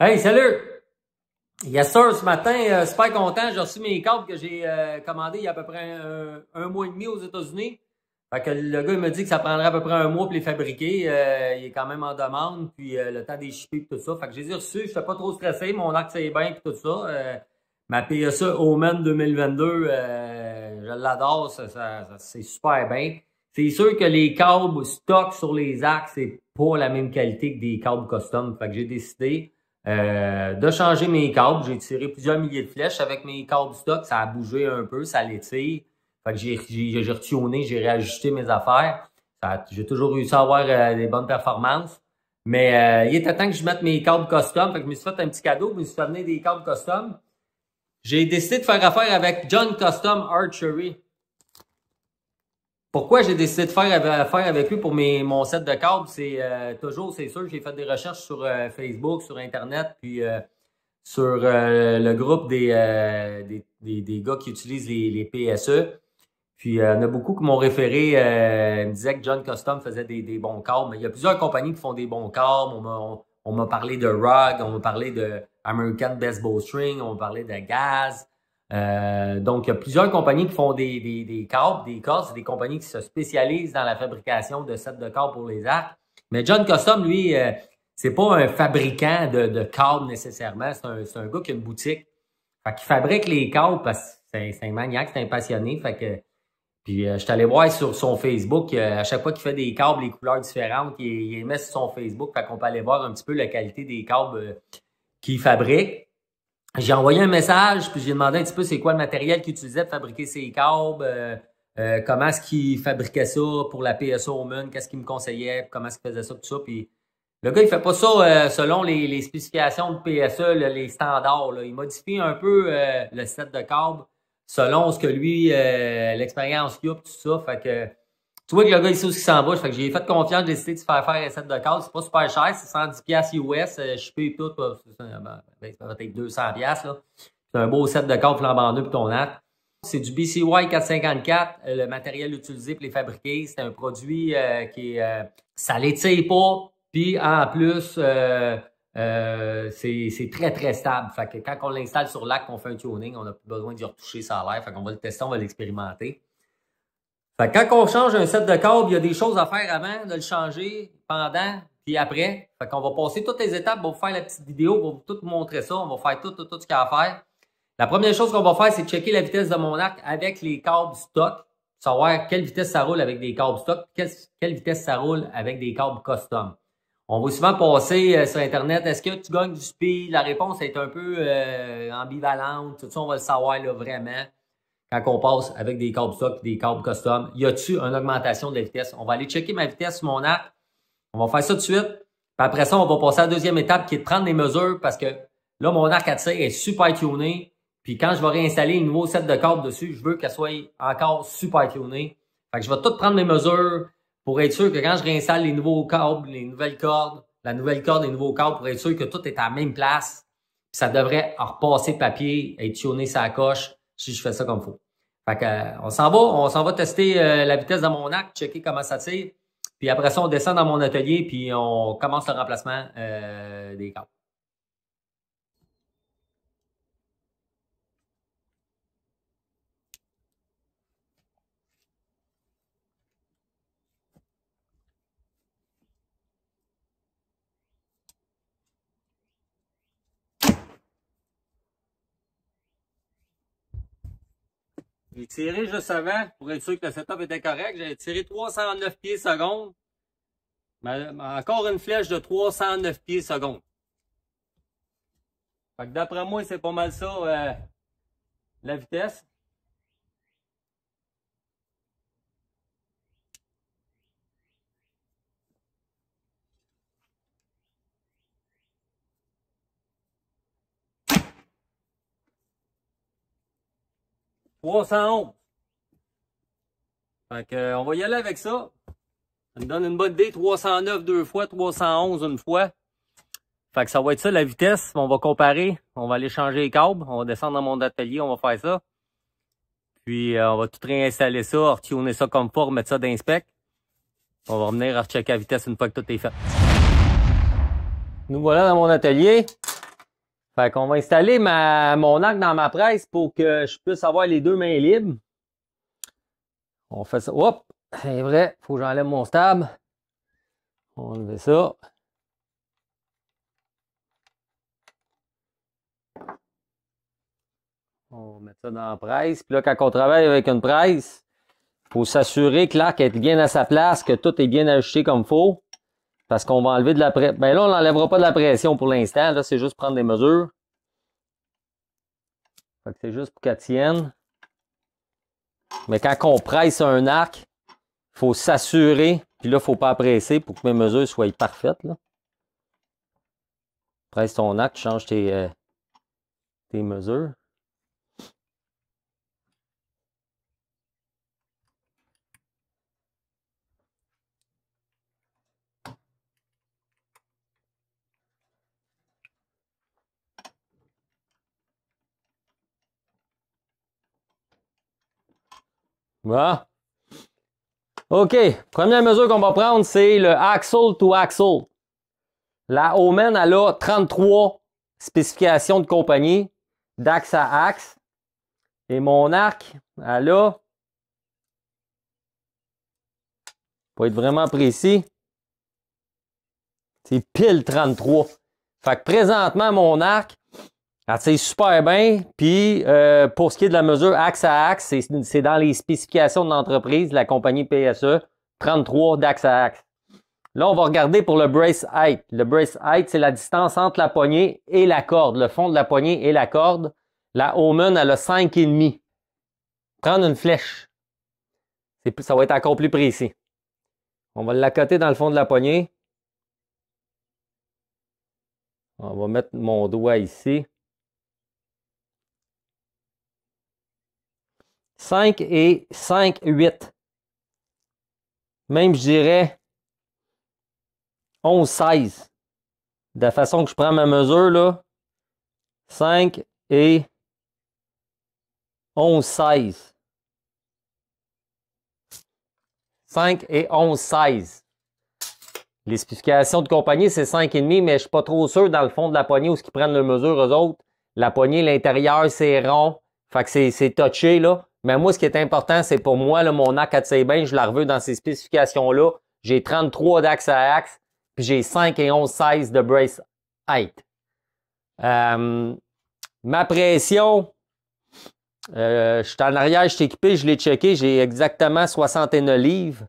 Hey, salut! Yes sir, ce matin, super content, j'ai reçu mes câbles que j'ai commandés il y a à peu près un mois et demi aux États-Unis. Fait que le gars il m'a dit que ça prendrait à peu près un mois pour les fabriquer. Il est quand même en demande, puis le temps des shipper et tout ça. Fait que je les ai reçus, je n'étais pas trop stressé, mon acte c'est bien puis tout ça. Ma PSA Omen 2022, je l'adore, c'est super bien. C'est sûr que les câbles stock sur les axes, c'est pas la même qualité que des câbles custom. Fait que j'ai décidé de changer mes câbles. J'ai tiré plusieurs milliers de flèches avec mes câbles stock. Ça a bougé un peu, ça l'étire. Fait que j'ai retuné, j'ai réajusté mes affaires. J'ai toujours réussi à avoir des bonnes performances. Mais il était temps que je mette mes câbles custom. Fait que je me suis fait un petit cadeau, je me suis fait amener des câbles custom. J'ai décidé de faire affaire avec John Custom Archery. Pourquoi j'ai décidé de faire affaire avec lui pour mon set de câbles? C'est c'est sûr, j'ai fait des recherches sur Facebook, sur Internet, puis sur le groupe des gars qui utilisent les PSE. Puis il y en a beaucoup qui m'ont référé, me disaient que John Custom faisait des bons câbles. Mais il y a plusieurs compagnies qui font des bons câbles. On m'a parlé de ROG, on m'a parlé de American Best Bowstring, on m'a parlé de Gaz. Donc, il y a plusieurs compagnies qui font des câbles, des cordes. C'est des compagnies qui se spécialisent dans la fabrication de sets de câbles pour les arcs. Mais John Custom, lui, c'est pas un fabricant de câbles nécessairement. C'est un gars qui a une boutique. Fait qu'il fabrique les câbles parce que c'est un maniaque, c'est un passionné. Fait que, puis je suis allé voir sur son Facebook, à chaque fois qu'il fait des câbles, les couleurs différentes, il les met sur son Facebook. Fait qu'on peut aller voir un petit peu la qualité des câbles qu'il fabrique. J'ai envoyé un message, puis j'ai demandé un petit peu c'est quoi le matériel qu'il utilisait pour fabriquer ses câbles, comment est-ce qu'il fabriquait ça pour la PSA Omen, qu'est-ce qu'il me conseillait, comment est-ce qu'il faisait ça, tout ça. Puis le gars, il fait pas ça selon les spécifications de PSA, les standards. Là. Il modifie un peu le set de câbles selon ce que lui, l'expérience qu'il a, tout ça. Fait que tu vois que le gars, il sait où il s'en va. Fait que j'ai fait confiance, j'ai décidé de faire un set de câbles. C'est pas super cher, c'est 110$ US. Je paye tout, ça va être 200$. Là. C'est un beau set de câbles flambant neuf pour ton acte. C'est du BCY 454, le matériel utilisé pour les fabriquer. C'est un produit qui est... ça l'étire pas. Puis en plus, c'est très, très stable. Fait que quand on l'installe sur l'acte, on fait un tuning, on n'a plus besoin d'y retoucher ça à l'air. Fait qu'on va le tester, on va l'expérimenter. Fait que quand on change un set de câbles, il y a des choses à faire avant de le changer, pendant, puis après. Fait qu'on va passer toutes les étapes, on va vous faire la petite vidéo, on va vous tout montrer ça, on va faire tout ce qu'il y a à faire. La première chose qu'on va faire, c'est checker la vitesse de mon arc avec les câbles stock, savoir quelle vitesse ça roule avec des câbles stock, quelle vitesse ça roule avec des câbles custom. On va souvent passer sur Internet, est-ce que tu gagnes du speed? La réponse est un peu ambivalente, tout ça, on va le savoir là, vraiment. Quand on passe avec des câbles stock et des câbles custom, y a-tu une augmentation de la vitesse? On va aller checker ma vitesse sur mon arc. On va faire ça tout de suite. Puis après ça, on va passer à la deuxième étape qui est de prendre des mesures parce que là, mon arc à tir est super tuné. Puis quand je vais réinstaller un nouveau set de câbles dessus, je veux qu'elle soit encore super tunée. Fait que je vais tout prendre mes mesures pour être sûr que quand je réinstalle les nouveaux câbles, les nouvelles cordes, la nouvelle corde, les nouveaux câbles, pour être sûr que tout est à la même place. Puis ça devrait repasser le papier, être tuné sa coche si je fais ça comme il faut. Fait que, on s'en va tester la vitesse de mon arc, checker comment ça tire. Puis après ça, on descend dans mon atelier puis on commence le remplacement des câbles. J'ai tiré juste avant pour être sûr que le setup était correct. J'ai tiré 309 pieds secondes. Encore une flèche de 309 pieds secondes. Fait que d'après moi, c'est pas mal ça, la vitesse. « 311. Fait que, on va y aller avec ça. Ça me donne une bonne idée. 309 deux fois, 311 une fois. Fait que ça va être ça la vitesse. On va comparer. On va aller changer les câbles. On va descendre dans mon atelier. On va faire ça. Puis on va tout réinstaller ça, retuner ça comme faut, remettre ça d'inspect. On va revenir rechecker la vitesse une fois que tout est fait. Nous voilà dans mon atelier. Fait qu'on va installer mon arc dans ma presse pour que je puisse avoir les deux mains libres. On fait ça. Hop! C'est vrai, faut que j'enlève mon stable. On va enlever ça. On va mettre ça dans la presse. Puis là, quand on travaille avec une presse, il faut s'assurer que l'arc est bien à sa place, que tout est bien ajusté comme il faut. Parce qu'on va enlever de la pression. Ben là, on n'enlèvera pas de la pression pour l'instant. Là, c'est juste prendre des mesures. Fait que c'est juste pour qu'elle tienne. Mais quand on presse un arc, il faut s'assurer. Puis là, il ne faut pas presser pour que mes mesures soient parfaites. Là. Presse ton arc, tu changes tes mesures. Voilà. OK. Première mesure qu'on va prendre, c'est le axle to axle. La Omen, elle a 33 spécifications de compagnie d'axe à axe. Et mon arc, elle a, pour être vraiment précis, c'est pile 33. Fait que présentement, mon arc, elle tire super bien. Puis, pour ce qui est de la mesure axe à axe, c'est dans les spécifications de l'entreprise, de la compagnie PSE, 33 d'axe à axe. Là, on va regarder pour le brace height. Le brace height, c'est la distance entre la poignée et la corde. Le fond de la poignée et la corde. La Omen, elle a 5,5. Prendre une flèche. Ça va être encore plus précis. On va l'accoter dans le fond de la poignée. On va mettre mon doigt ici. 5 et 5, 8. Même, je dirais, 11, 16. De la façon que je prends ma mesure, là. 5 et 11, 16. 5 et 11, 16. Les spécifications de compagnie, c'est 5,5, mais je ne suis pas trop sûr dans le fond de la poignée où ils prennent la mesure, eux autres. La poignée, l'intérieur, c'est rond. Fait que c'est touché, là. Mais moi, ce qui est important, c'est pour moi, là, mon arc à bien, je la reveux dans ces spécifications-là. J'ai 33 d'axe à axe, puis j'ai 5 et 11, 16 de brace height. Ma pression, je suis en arrière, je suis équipé, je l'ai checké, j'ai exactement 61 livres.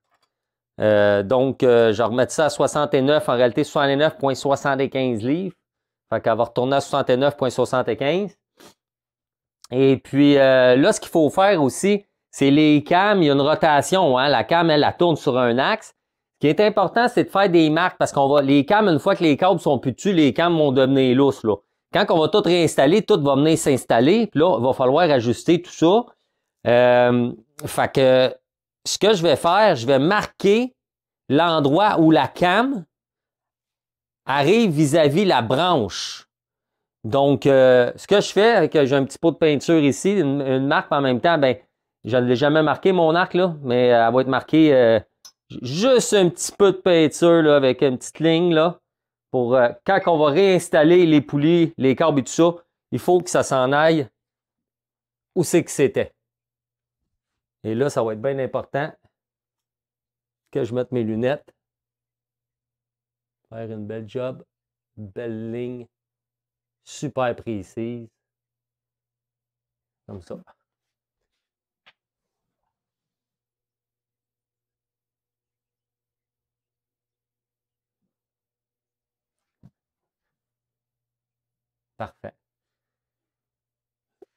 Donc, je remets ça à 69, en réalité 69,75 livres. Fait qu'elle va retourner à 69,75. Et puis, là, ce qu'il faut faire aussi, c'est les cames, il y a une rotation. Hein? La cam, elle tourne sur un axe. Ce qui est important, c'est de faire des marques parce qu'on va, les cams, une fois que les câbles sont plus dessus, les cams vont devenir lousses, là. Quand on va tout réinstaller, tout va venir s'installer. Puis là, il va falloir ajuster tout ça. Fait que, ce que je vais faire, je vais marquer l'endroit où la cam arrive vis-à-vis la branche. Donc, ce que je fais, avec j'ai un petit pot de peinture ici, une marque en même temps, ben, je ne l'ai jamais marqué mon arc, là, mais elle va être marquée juste un petit peu de peinture là, avec une petite ligne là, pour quand on va réinstaller les poulies, les câbles et tout ça, il faut que ça s'en aille où c'est que c'était. Et là, ça va être bien important que je mette mes lunettes. Faire une belle job, une belle ligne, super précise. Comme ça. Parfait.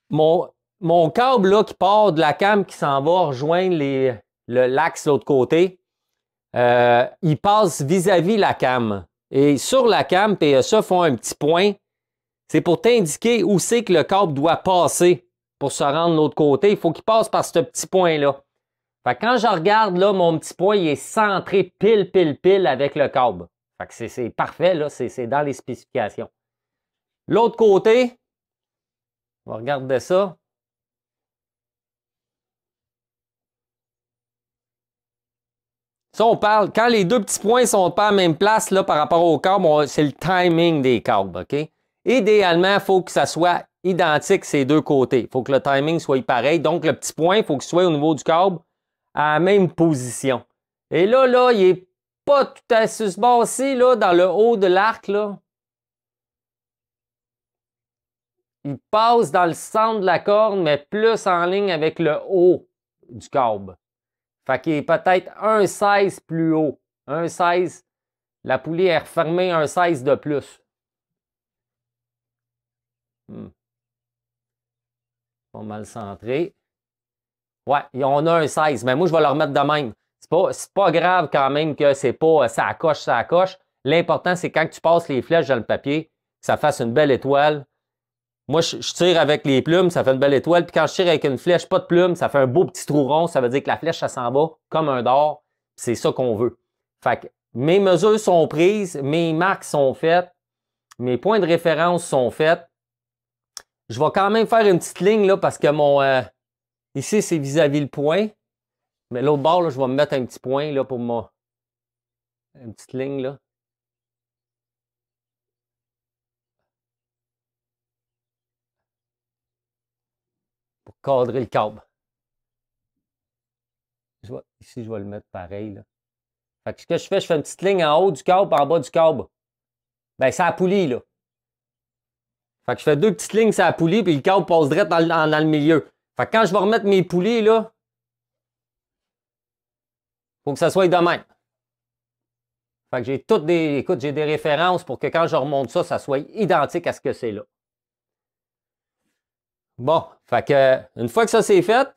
Mon câble là, qui part de la cam qui s'en va rejoindre l'axe de l'autre côté, il passe vis-à-vis la cam. Et sur la cam, PSA font un petit point. C'est pour t'indiquer où c'est que le câble doit passer pour se rendre de l'autre côté. Il faut qu'il passe par ce petit point-là. Fait que quand je regarde, là, mon petit point, il est centré pile, pile, pile avec le câble. Fait que c'est parfait, là. C'est dans les spécifications. L'autre côté, on va regarder ça. Ça, on parle, quand les deux petits points sont pas à la même place là, par rapport au câble, c'est le timing des câbles, OK? Idéalement, il faut que ça soit identique ces deux côtés. Il faut que le timing soit pareil. Donc, le petit point, il faut qu'il soit au niveau du câble à la même position. Et là, il n'est pas tout à fait ce bord-ci, là, dans le haut de l'arc, là. Il passe dans le centre de la corde, mais plus en ligne avec le haut du câble. Fait qu'il est peut-être 1,16 plus haut. 1,16. La poulie est refermée 1,16 de plus. Pas mal centré. Ouais, on a un 16, mais moi, je vais le remettre de même. C'est pas grave quand même que c'est pas ça coche. L'important, c'est quand tu passes les flèches dans le papier, que ça fasse une belle étoile. Moi, je tire avec les plumes, ça fait une belle étoile. Puis quand je tire avec une flèche, pas de plumes, ça fait un beau petit trou rond. Ça veut dire que la flèche, ça s'en va comme un dard. C'est ça qu'on veut. Fait que mes mesures sont prises, mes marques sont faites, mes points de référence sont faits. Je vais quand même faire une petite ligne là parce que mon... ici, c'est vis-à-vis le point. Mais l'autre bord, là, je vais me mettre un petit point là, pour moi. Une petite ligne là. Pour cadrer le câble. Ici, je vais le mettre pareil. Là. Fait que ce que je fais une petite ligne en haut du câble et en bas du câble. Ben, c'est la poulie, là. Fait que je fais deux petites lignes sur la poulie, puis le câble passe direct dans le milieu. Fait que quand je vais remettre mes poulies, là, faut que ça soit de même. Fait que j'ai toutes des. Écoute, j'ai des références pour que quand je remonte ça, ça soit identique à ce que c'est là. Bon, fait que une fois que ça c'est fait,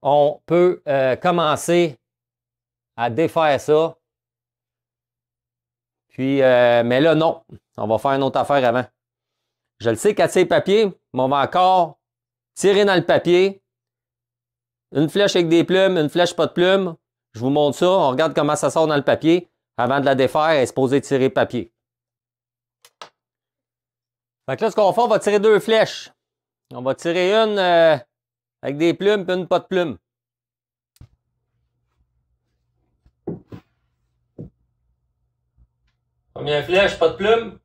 on peut commencer à défaire ça. Puis, mais là, non. On va faire une autre affaire avant. Je le sais qu'à tirer papier, mais on va encore tirer dans le papier. Une flèche avec des plumes, une flèche pas de plumes. Je vous montre ça. On regarde comment ça sort dans le papier. Avant de la défaire, elle est supposée tirer papier. Fait que là, ce qu'on va faire, on va tirer deux flèches. On va tirer une avec des plumes et une pas de plumes. Première flèche, pas de plumes.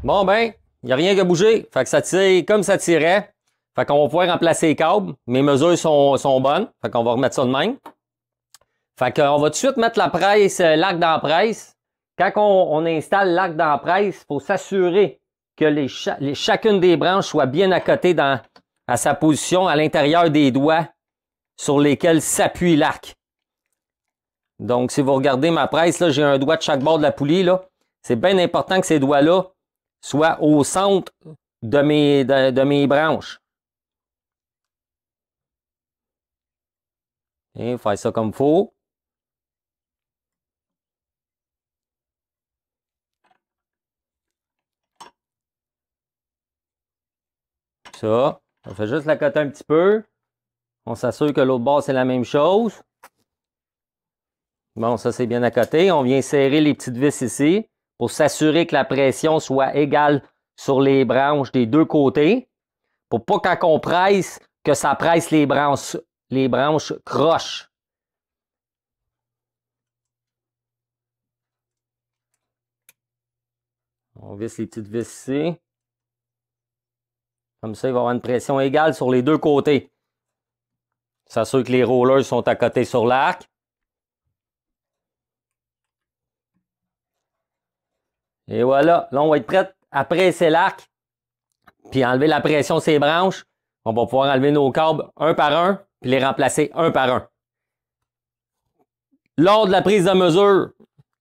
Bon, ben, il n'y a rien qui a bougé. Fait que ça tire comme ça tirait. Fait qu'on va pouvoir remplacer les câbles. Mes mesures sont bonnes. Fait qu'on va remettre ça de même. Fait qu'on va tout de suite mettre la presse, l'arc dans la presse. Quand on installe l'arc dans la presse, il faut s'assurer que chacune des branches soit bien accotée à sa position à l'intérieur des doigts sur lesquels s'appuie l'arc. Donc, si vous regardez ma presse, là, j'ai un doigt de chaque bord de la poulie. Là. C'est bien important que ces doigts-là soient au centre de mes branches. Et faire ça comme il faut. Ça, on fait juste la coter un petit peu. On s'assure que l'autre bord, c'est la même chose. Bon, ça, c'est bien à côté. On vient serrer les petites vis ici pour s'assurer que la pression soit égale sur les branches des deux côtés. Pour pas quand on presse, que ça presse les branches croches. On visse les petites vis ici. Comme ça, il va y avoir une pression égale sur les deux côtés. S'assure que les rollers sont à côté sur l'arc. Et voilà, là, on va être prêt à presser l'arc, puis enlever la pression sur ces branches. On va pouvoir enlever nos câbles un par un, puis les remplacer un par un. lors de la prise de mesure,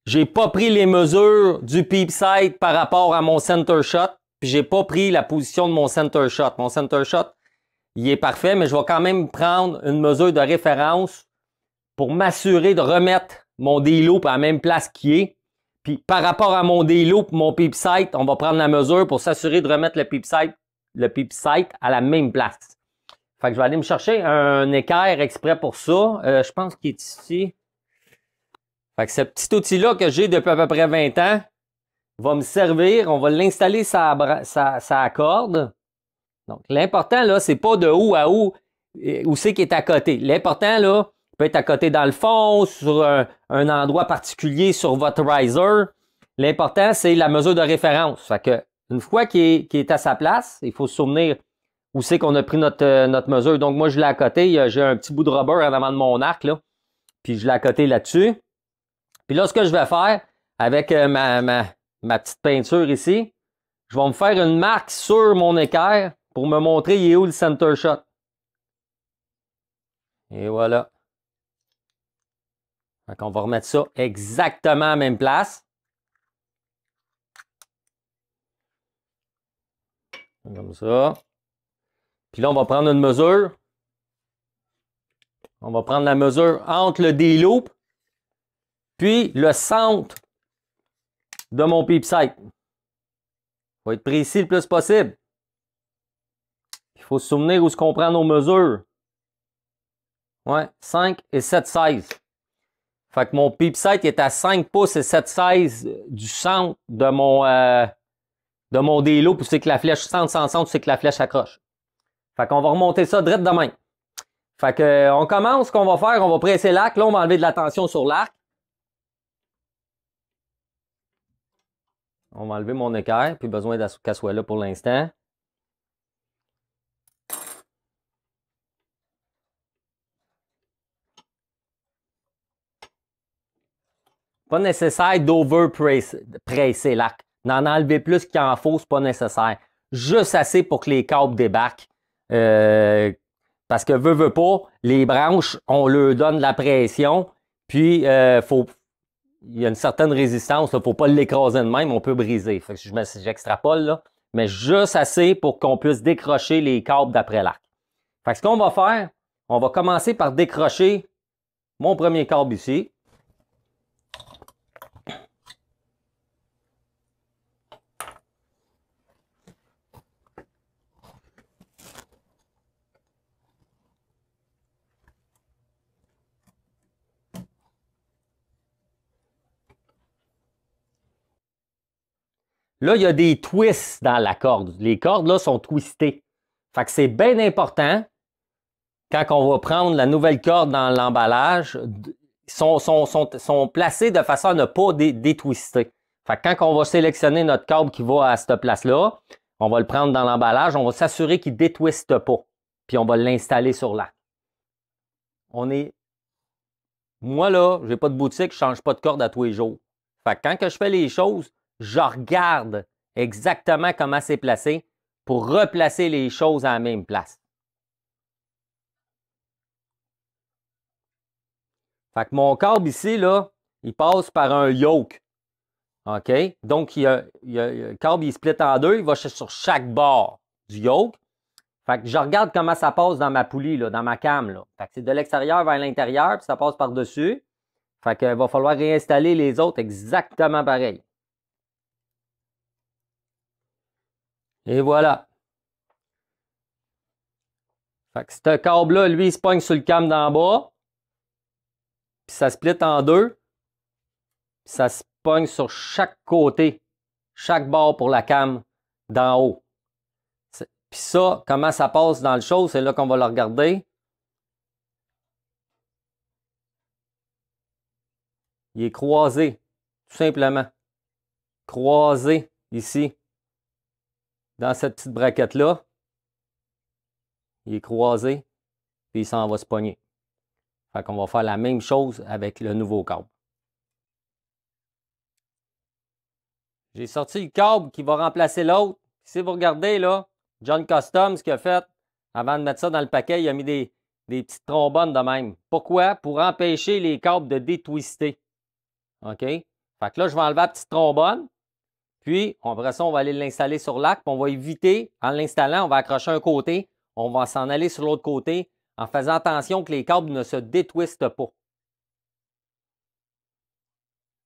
j'ai pas pris les mesures du peep sight par rapport à mon center shot, puis j'ai pas pris la position de mon center shot. Mon center shot, il est parfait, mais je vais quand même prendre une mesure de référence pour m'assurer de remettre mon D-loop à la même place qu'il est. Puis par rapport à mon D-loop, mon peep sight, on va prendre la mesure pour s'assurer de remettre le peep sight à la même place. Fait que je vais aller me chercher un équerre exprès pour ça. Je pense qu'il est ici. Fait que ce petit outil-là que j'ai depuis à peu près 20 ans va me servir. On va l'installer sa corde. Donc, l'important, là, c'est pas de où à où c'est qui est à côté. L'important, là, peut être à côté dans le fond, sur un endroit particulier sur votre riser. L'important, c'est la mesure de référence. Fait que, une fois qu'il est à sa place, il faut se souvenir où c'est qu'on a pris notre mesure. Donc, moi, je l'ai à côté. J'ai un petit bout de rubber en avant de mon arc, là. Puis, je l'ai à côté là-dessus. Puis là, ce que je vais faire avec ma petite peinture ici, je vais me faire une marque sur mon équerre pour me montrer il est où le center shot. Et voilà. Donc, on va remettre ça exactement à la même place. Comme ça. Puis là, on va prendre une mesure. On va prendre la mesure entre le D-loop puis le centre de mon peep sight. Il faut être précis le plus possible. Il faut se souvenir où est-ce qu'on prend nos mesures. Ouais, 5 et 7/16. Fait que mon peep sight est à 5 pouces et 7/16 du centre de mon D-loop où c'est que la flèche centre, où c'est que la flèche accroche. Fait qu'on va remonter ça direct de même. Fait que on commence, ce qu'on va faire, on va presser l'arc. Là, on va enlever de la tension sur l'arc. On va enlever mon équerre, puis besoin qu'elle soit là pour l'instant. Pas nécessaire d'over-presser l'arc. D'en enlever plus qu'il en faut, c'est pas nécessaire. Juste assez pour que les câbles débarquent. Parce que veut pas, les branches, on leur donne de la pression, puis il y a une certaine résistance, il ne faut pas l'écraser de même, on peut briser. Fait que j'extrapole là, mais juste assez pour qu'on puisse décrocher les câbles d'après l'arc. Fait que ce qu'on va faire, on va commencer par décrocher mon premier câble ici. Là, il y a des twists dans la corde. Les cordes, là, sont twistées. Fait que c'est bien important, quand on va prendre la nouvelle corde dans l'emballage, sont placées de façon à ne pas détwister. Fait que quand on va sélectionner notre câble qui va à cette place-là, on va le prendre dans l'emballage, on va s'assurer qu'il ne détwiste pas. Puis on va l'installer sur l'arc. Moi, là, j'ai pas de boutique, je change pas de corde à tous les jours. Fait que quand que je fais les choses, je regarde exactement comment c'est placé pour replacer les choses à la même place. Fait que mon câble ici, là, il passe par un yoke. OK? Donc, le câble, il split en deux, il va sur chaque bord du yoke. Fait que je regarde comment ça passe dans ma poulie, là, dans ma cam. Là. Fait que c'est de l'extérieur vers l'intérieur, puis ça passe par-dessus. Fait qu'il va falloir réinstaller les autres exactement pareil. Et voilà. Fait que ce câble-là, lui, il se pogne sur le cam d'en bas. Puis ça split en deux. Puis ça se pogne sur chaque côté. Chaque bord pour la cam d'en haut. Puis ça, comment ça passe dans le show, c'est là qu'on va le regarder. Il est croisé, tout simplement. Croisé ici, dans cette petite braquette-là. Il est croisé, puis il s'en va se pogner. Fait qu'on va faire la même chose avec le nouveau câble. J'ai sorti le câble qui va remplacer l'autre. Si vous regardez là, John Custom, ce qu'il a fait, avant de mettre ça dans le paquet, il a mis des des petites trombones de même. Pourquoi? Pour empêcher les câbles de détwister. OK? Fait que là, je vais enlever la petite trombone. Puis, après ça, on va aller l'installer sur l'arc. Puis on va éviter, en l'installant, on va accrocher un côté. On va s'en aller sur l'autre côté en faisant attention que les câbles ne se détwistent pas.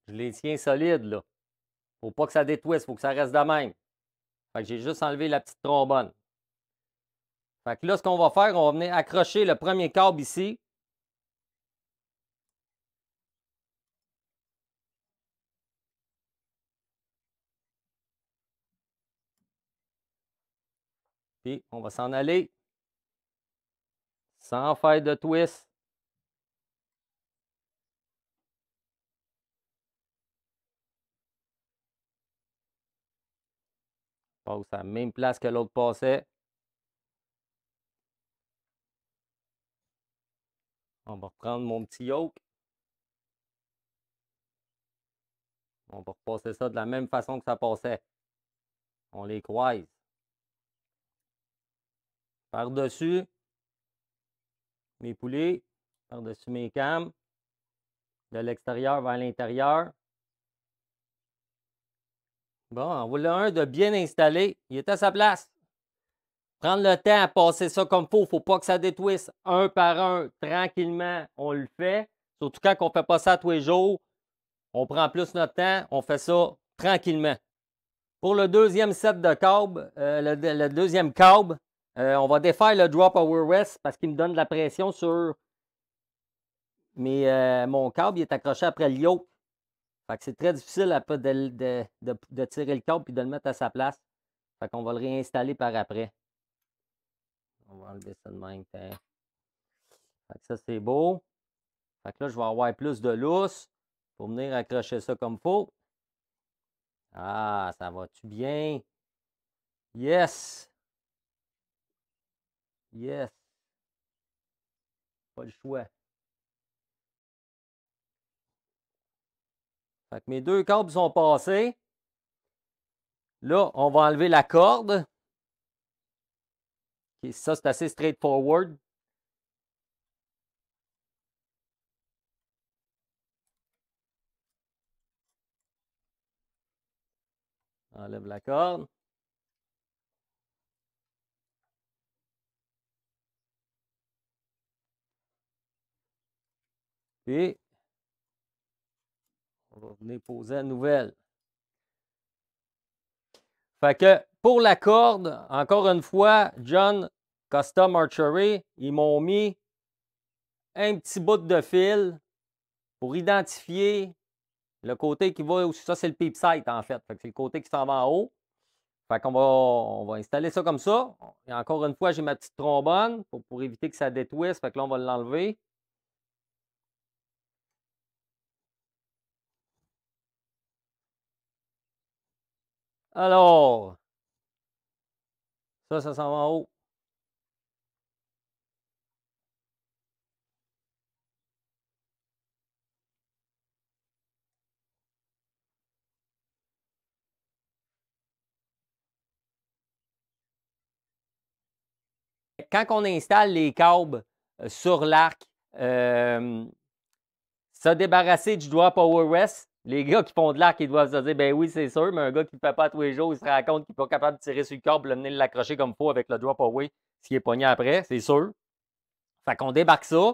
Je les tiens solides, là. Faut pas que ça détwiste, faut que ça reste de même. Fait que j'ai juste enlevé la petite trombone. Fait que là, ce qu'on va faire, on va venir accrocher le premier câble ici. Puis, on va s'en aller sans faire de twist. Passe à la même place que l'autre passait. On va reprendre mon petit yoke. On va repasser ça de la même façon que ça passait. On les croise. Par-dessus mes poulets, par-dessus mes cams, de l'extérieur vers l'intérieur. Bon, en voilà un de bien installé. Il est à sa place. Prendre le temps à passer ça comme il faut. Il ne faut pas que ça détwiste un par un. Tranquillement, on le fait. Surtout quand on ne fait pas ça tous les jours. On prend plus notre temps. On fait ça tranquillement. Pour le deuxième set de câbles, le deuxième câble, on va défaire le drop over rest parce qu'il me donne de la pression sur mon câble. Il est accroché après le yoke. Fait que c'est très difficile après de tirer le câble et de le mettre à sa place. Fait qu'on va le réinstaller par après. On va enlever ça de même. Fait que ça, c'est beau. Fait que là, je vais avoir plus de lousse pour venir accrocher ça comme il faut. Ah, ça va-tu bien? Yes! Yes! Pas le choix. Fait que mes deux câbles sont passés. Là, on va enlever la corde. Okay, ça, c'est assez straightforward. Enlève la corde. Puis, on va venir poser la nouvelle. Fait que pour la corde, encore une fois, John Custom Archery, ils m'ont mis un petit bout de fil pour identifier le côté qui va, ça c'est le peep sight en fait. Fait que c'est le côté qui s'en va en haut. Fait qu'on va installer ça comme ça. Et encore une fois, j'ai ma petite trombone pour éviter que ça détwiste. Fait que là, on va l'enlever. Alors, ça s'en va en haut. Quand on installe les câbles sur l'arc, se débarrasser du drop over rest, les gars qui font de l'arc, ils doivent se dire, ben oui, c'est sûr, mais un gars qui ne le fait pas tous les jours, il se rend compte qu'il n'est pas capable de tirer sur le câble, le mener l'accrocher comme il faut avec le drop away, ce qui est pogné après, c'est sûr. Fait qu'on débarque ça.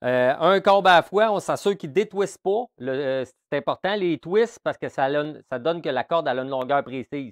Un câble à la fois, on s'assure qu'il ne détwiste pas. C'est important, les twists, parce que ça donne que la corde a une longueur précise.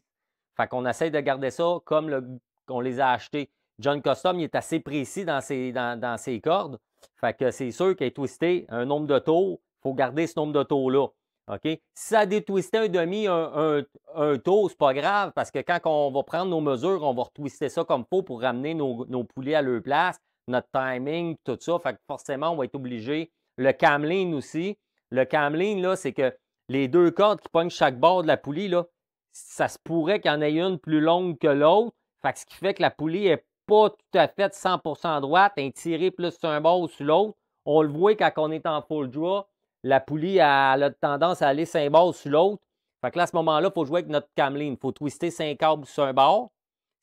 Fait qu'on essaie de garder ça comme qu'on les a achetés. John Custom, il est assez précis dans ses cordes. Fait que c'est sûr qu'il est twisté un nombre de tours. Il faut garder ce nombre de tours-là. OK? Si ça a détwisté un demi, un tour, c'est pas grave, parce que quand on va prendre nos mesures, on va retwister ça comme il faut pour ramener nos poulets à leur place, notre timing, tout ça. Fait que forcément, on va être obligé. Le camlin aussi. Le camlin, là, c'est que les deux cordes qui pognent chaque bord de la poulie, là, ça se pourrait qu'il y en ait une plus longue que l'autre. Fait que ce qui fait que la poulie n'est pas tout à fait 100% droite, elle est tirée plus sur un bord ou sur l'autre. On le voit quand on est en full draw, la poulie elle a tendance à aller 5 bords sur l'autre. Fait que là, à ce moment-là, il faut jouer avec notre camlin. Il faut twister 5 câbles sur un bord.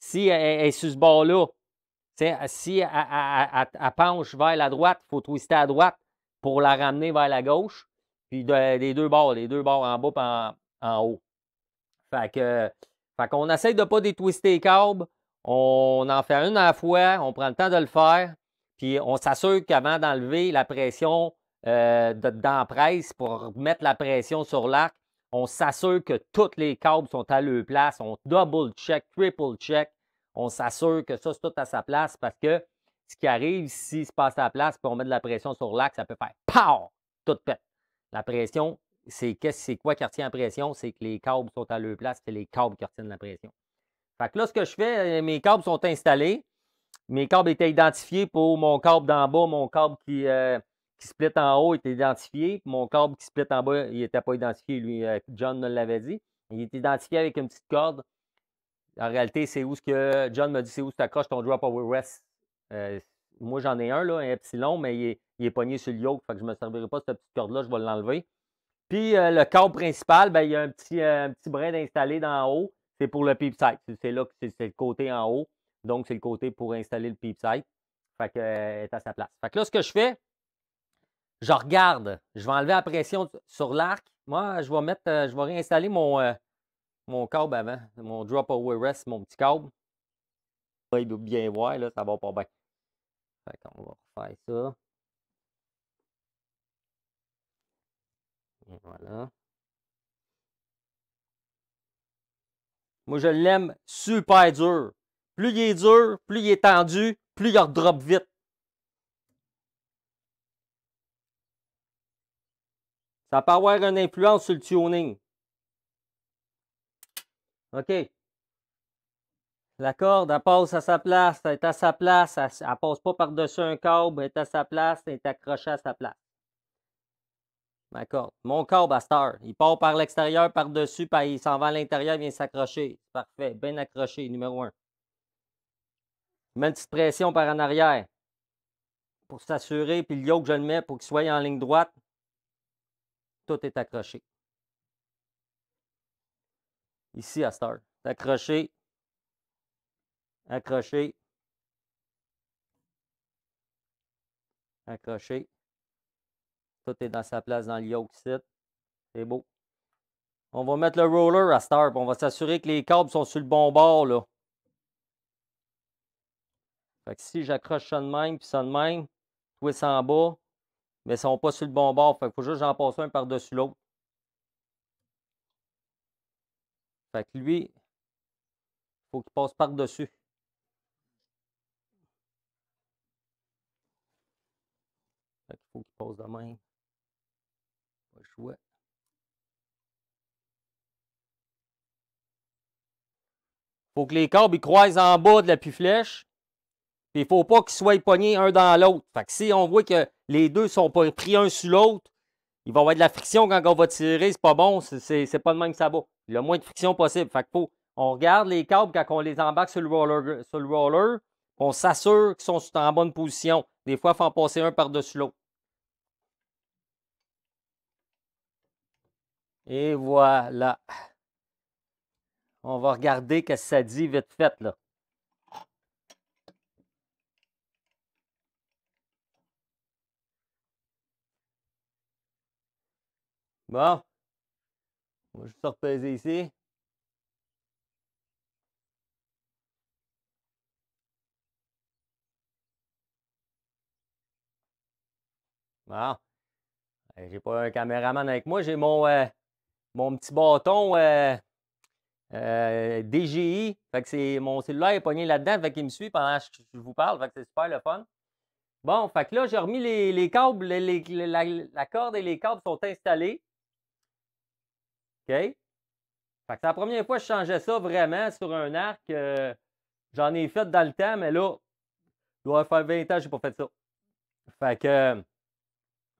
Si elle est sur ce bord-là, Si elle penche vers la droite, il faut twister à droite pour la ramener vers la gauche. Puis les deux bords en bas et en haut. Fait qu'on essaye de ne pas détwister les câbles. On en fait une à la fois, on prend le temps de le faire. Puis on s'assure qu'avant d'enlever la pression dans la presse pour mettre la pression sur l'arc, on s'assure que tous les câbles sont à leur place. On double check, triple check. On s'assure que ça, c'est tout à sa place parce que ce qui arrive, si se passe à la place puis on met de la pression sur l'arc, ça peut faire POW! Tout pète. La pression, c'est quoi qui retient la pression? C'est que les câbles sont à leur place, c'est les câbles qui retiennent la pression. Fait que là, ce que je fais, mes câbles sont installés. Mes câbles étaient identifiés pour mon câble d'en bas, mon câble qui split en haut était identifié. Mon câble qui split en bas, il n'était pas identifié, lui, John me l'avait dit. Il est identifié avec une petite corde. En réalité, c'est où ce que John m'a dit, c'est où tu accroches ton drop power rest. Moi, j'en ai un, là, un epsilon, mais il est pogné sur le yoke. Fait que je ne me servirai pas de cette petite corde-là, je vais l'enlever. Puis le câble principal, ben, il y a un petit brin d'installer d'en haut. C'est pour le peep sight. C'est là que c'est le côté en haut. Donc, c'est le côté pour installer le peep sight. Fait que est à sa place. Fait que là, ce que je fais, je regarde. Je vais enlever la pression sur l'arc. Moi, je vais réinstaller mon câble avant. Mon drop away rest, mon petit câble. Il doit bien voir, là, ça va pas bien. Fait qu'on va refaire ça. Et voilà. Moi, je l'aime super dur. Plus il est dur, plus il est tendu, plus il redrop vite. Ça peut avoir une influence sur le tuning. OK. La corde, elle passe à sa place, elle est à sa place, elle ne passe pas par-dessus un câble, elle est à sa place, elle est accrochée à sa place. Ma corde. Mon câble à Star, il part par l'extérieur, par-dessus, puis il s'en va à l'intérieur, il vient s'accrocher. Parfait, bien accroché, numéro 1. Je mets une petite pression par en arrière pour s'assurer, puis le yoke, je le mets pour qu'il soit en ligne droite. Tout est accroché. Ici à Star. Accroché. Accroché. Accroché. Tout est dans sa place dans le yoke sit. C'est beau. On va mettre le roller à Star. On va s'assurer que les câbles sont sur le bon bord, là. Fait que si j'accroche ça de même, puis ça de même, twist en bas, mais ils ne sont pas sur le bon bord. Fait qu'il faut juste que j'en passe un par-dessus l'autre. Fait que lui, il faut qu'il passe par-dessus. Fait qu'il faut qu'il passe de même. Pas le choix. Il faut que les câbles ils croisent en bas de l'appui-flèche. Puis il ne faut pas qu'ils soient pognés un dans l'autre. Fait que si on voit que les deux ne sont pas pris un sur l'autre, il va y avoir de la friction quand on va tirer. C'est pas bon. C'est pas de même que ça va. Le moins de friction possible. Fait que on regarde les câbles quand on les embarque sur le roller. On s'assure qu'ils sont en bonne position. Des fois, il faut en passer un par-dessus l'autre. Et voilà. On va regarder ce que ça dit vite fait, là. Bon. On va juste repaiser ici. Bon. J'ai pas un caméraman avec moi. J'ai mon petit bâton DJI. Fait que mon cellulaire est pogné là-dedans. Fait qu'il me suit pendant que je vous parle. Fait que c'est super le fun. Bon, fait que là, j'ai remis les câbles. La corde et les câbles sont installés. OK? Fait que c'est la première fois que je changeais ça vraiment sur un arc. J'en ai fait dans le temps, mais là, il doit faire 20 ans que je n'ai pas fait ça. Fait que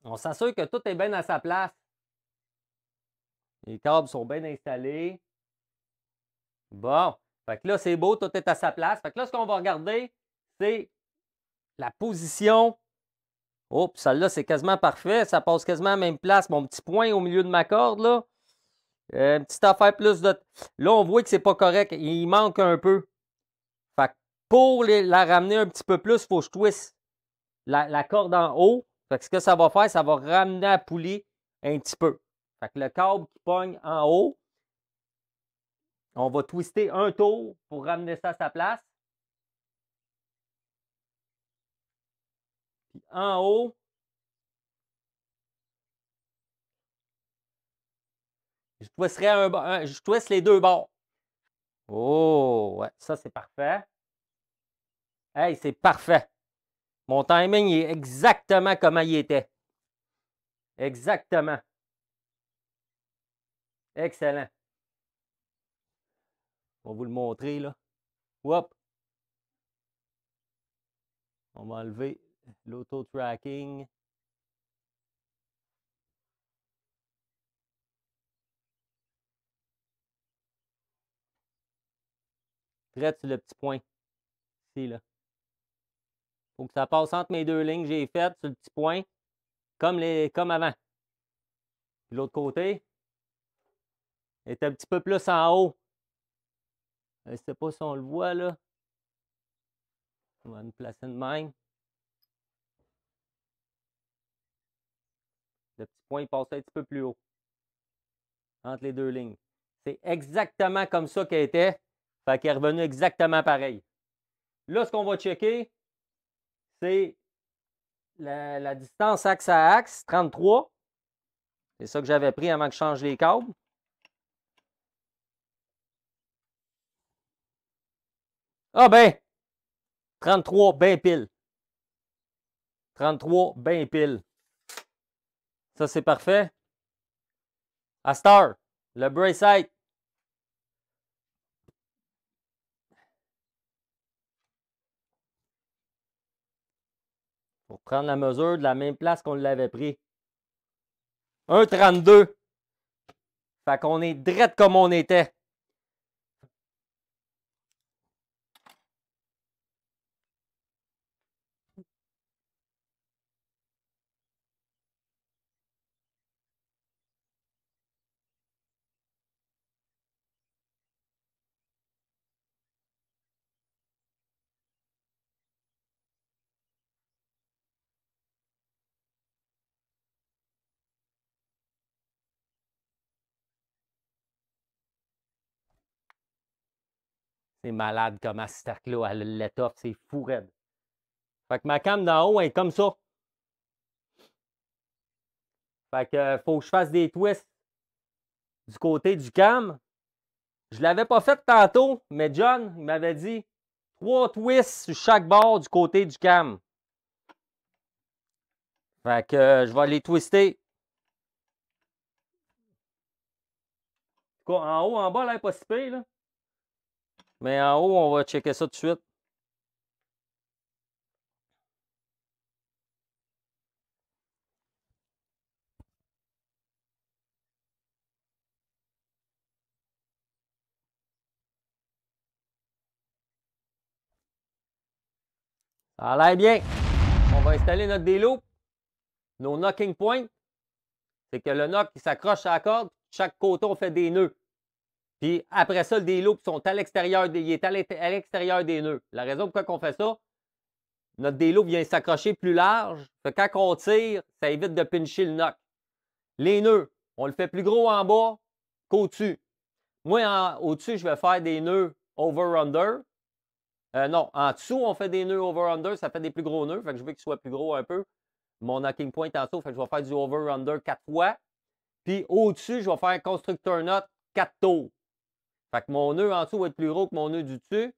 on s'assure que tout est bien à sa place. Les câbles sont bien installés. Bon. Fait que là, c'est beau, tout est à sa place. Fait que là, ce qu'on va regarder, c'est la position. Oh, puis celle-là, c'est quasiment parfait. Ça passe quasiment à la même place. Mon petit point au milieu de ma corde, là. Une petite affaire plus de... Là, on voit que c'est pas correct. Il manque un peu. Fait que Pour la ramener un petit peu plus, il faut que je twiste la corde en haut. Fait que ce que ça va faire, ça va ramener la poulie un petit peu. Fait que le câble qui pogne en haut, on va twister un tour pour ramener ça à sa place. Puis en haut, je twiste les deux bords. Oh, ouais, ça c'est parfait. Hey, c'est parfait. Mon timing est exactement comme il était. Exactement. Excellent. On va vous le montrer, là. Hop. On va enlever l'auto-tracking. Traite sur le petit point. Ici, là. Il faut que ça passe entre mes deux lignes que j'ai faites sur le petit point, comme avant. Puis l'autre côté est un petit peu plus en haut. Je ne sais pas si on le voit, là. On va nous placer de même. Le petit point il passe un petit peu plus haut. Entre les deux lignes. C'est exactement comme ça qu'elle était. Fait qu'elle est revenue exactement pareil. Là, ce qu'on va checker, c'est la distance axe à axe, 33. C'est ça que j'avais pris avant que je change les câbles. Ah ben, 33, ben pile. 33, ben pile. Ça, c'est parfait. À Star, le bracelet. Pour prendre la mesure de la même place qu'on l'avait pris. 1,32. Fait qu'on est drette comme on était. C'est malade comme à cette là elle l'étoffe, c'est fou raide. Fait que ma cam d'en haut est comme ça. Fait que faut que je fasse des twists du côté du cam. Je ne l'avais pas fait tantôt, mais John, il m'avait dit 3 twists sur chaque bord du côté du cam. Fait que je vais les twister. En tout cas, en haut, en bas, là, pas si pire, là. Mais en haut, on va checker ça tout de suite. Ça a l'air bien. On va installer notre D-loop. Nos knocking points. C'est que le knock, il s'accroche à la corde. Chaque côté, on fait des nœuds. Puis après ça, le D-loop sont à l'extérieur il est à l'extérieur des nœuds. La raison pourquoi on fait ça, notre D-loop vient s'accrocher plus large. Fait que quand on tire, ça évite de pincher le knock. Les nœuds, on le fait plus gros en bas qu'au-dessus. Moi, au-dessus, je vais faire des nœuds over-under. Non, en dessous, on fait des nœuds over-under, ça fait des plus gros nœuds. Fait que je veux qu'ils soient plus gros un peu. Mon knocking point en dessous, fait que je vais faire du over-under 4 fois. Puis au-dessus, je vais faire constructeur knot 4 tours. Fait que mon nœud en dessous va être plus gros que mon nœud du dessus.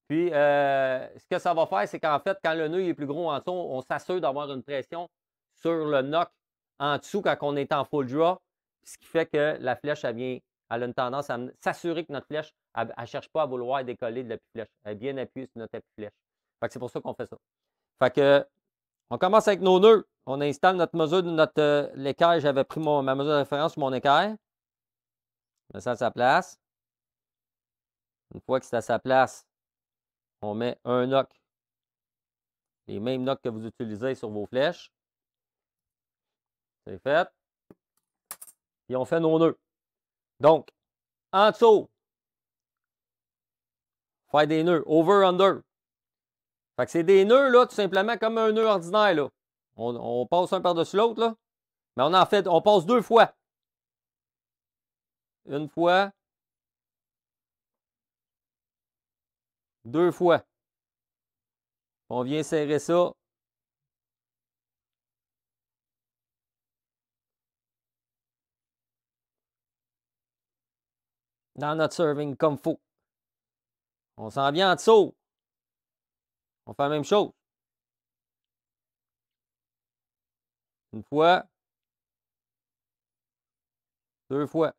Puis, ce que ça va faire, c'est qu'en fait, quand le nœud est plus gros en dessous, on s'assure d'avoir une pression sur le knock en dessous quand on est en full draw. Ce qui fait que la flèche, elle a une tendance à s'assurer que notre flèche, elle ne cherche pas à vouloir décoller de l'appui-flèche. Elle est bien appuyée sur notre appui-flèche. Fait que c'est pour ça qu'on fait ça. Fait que, on commence avec nos nœuds. On installe notre mesure de l'équerre. J'avais pris ma mesure de référence sur mon équerre. Je mets ça à sa place. Une fois que c'est à sa place, on met un knock. Les mêmes knocks que vous utilisez sur vos flèches. C'est fait. Et on fait nos nœuds. Donc, en dessous, faire des nœuds over-under. Fait que c'est des nœuds, là, tout simplement comme un nœud ordinaire, là. On passe un par-dessus l'autre, là. Mais on passe 2 fois. Une fois. 2 fois. On vient serrer ça. Dans notre serving comme il faut. On s'en vient en dessous. On fait la même chose. Une fois. 2 fois.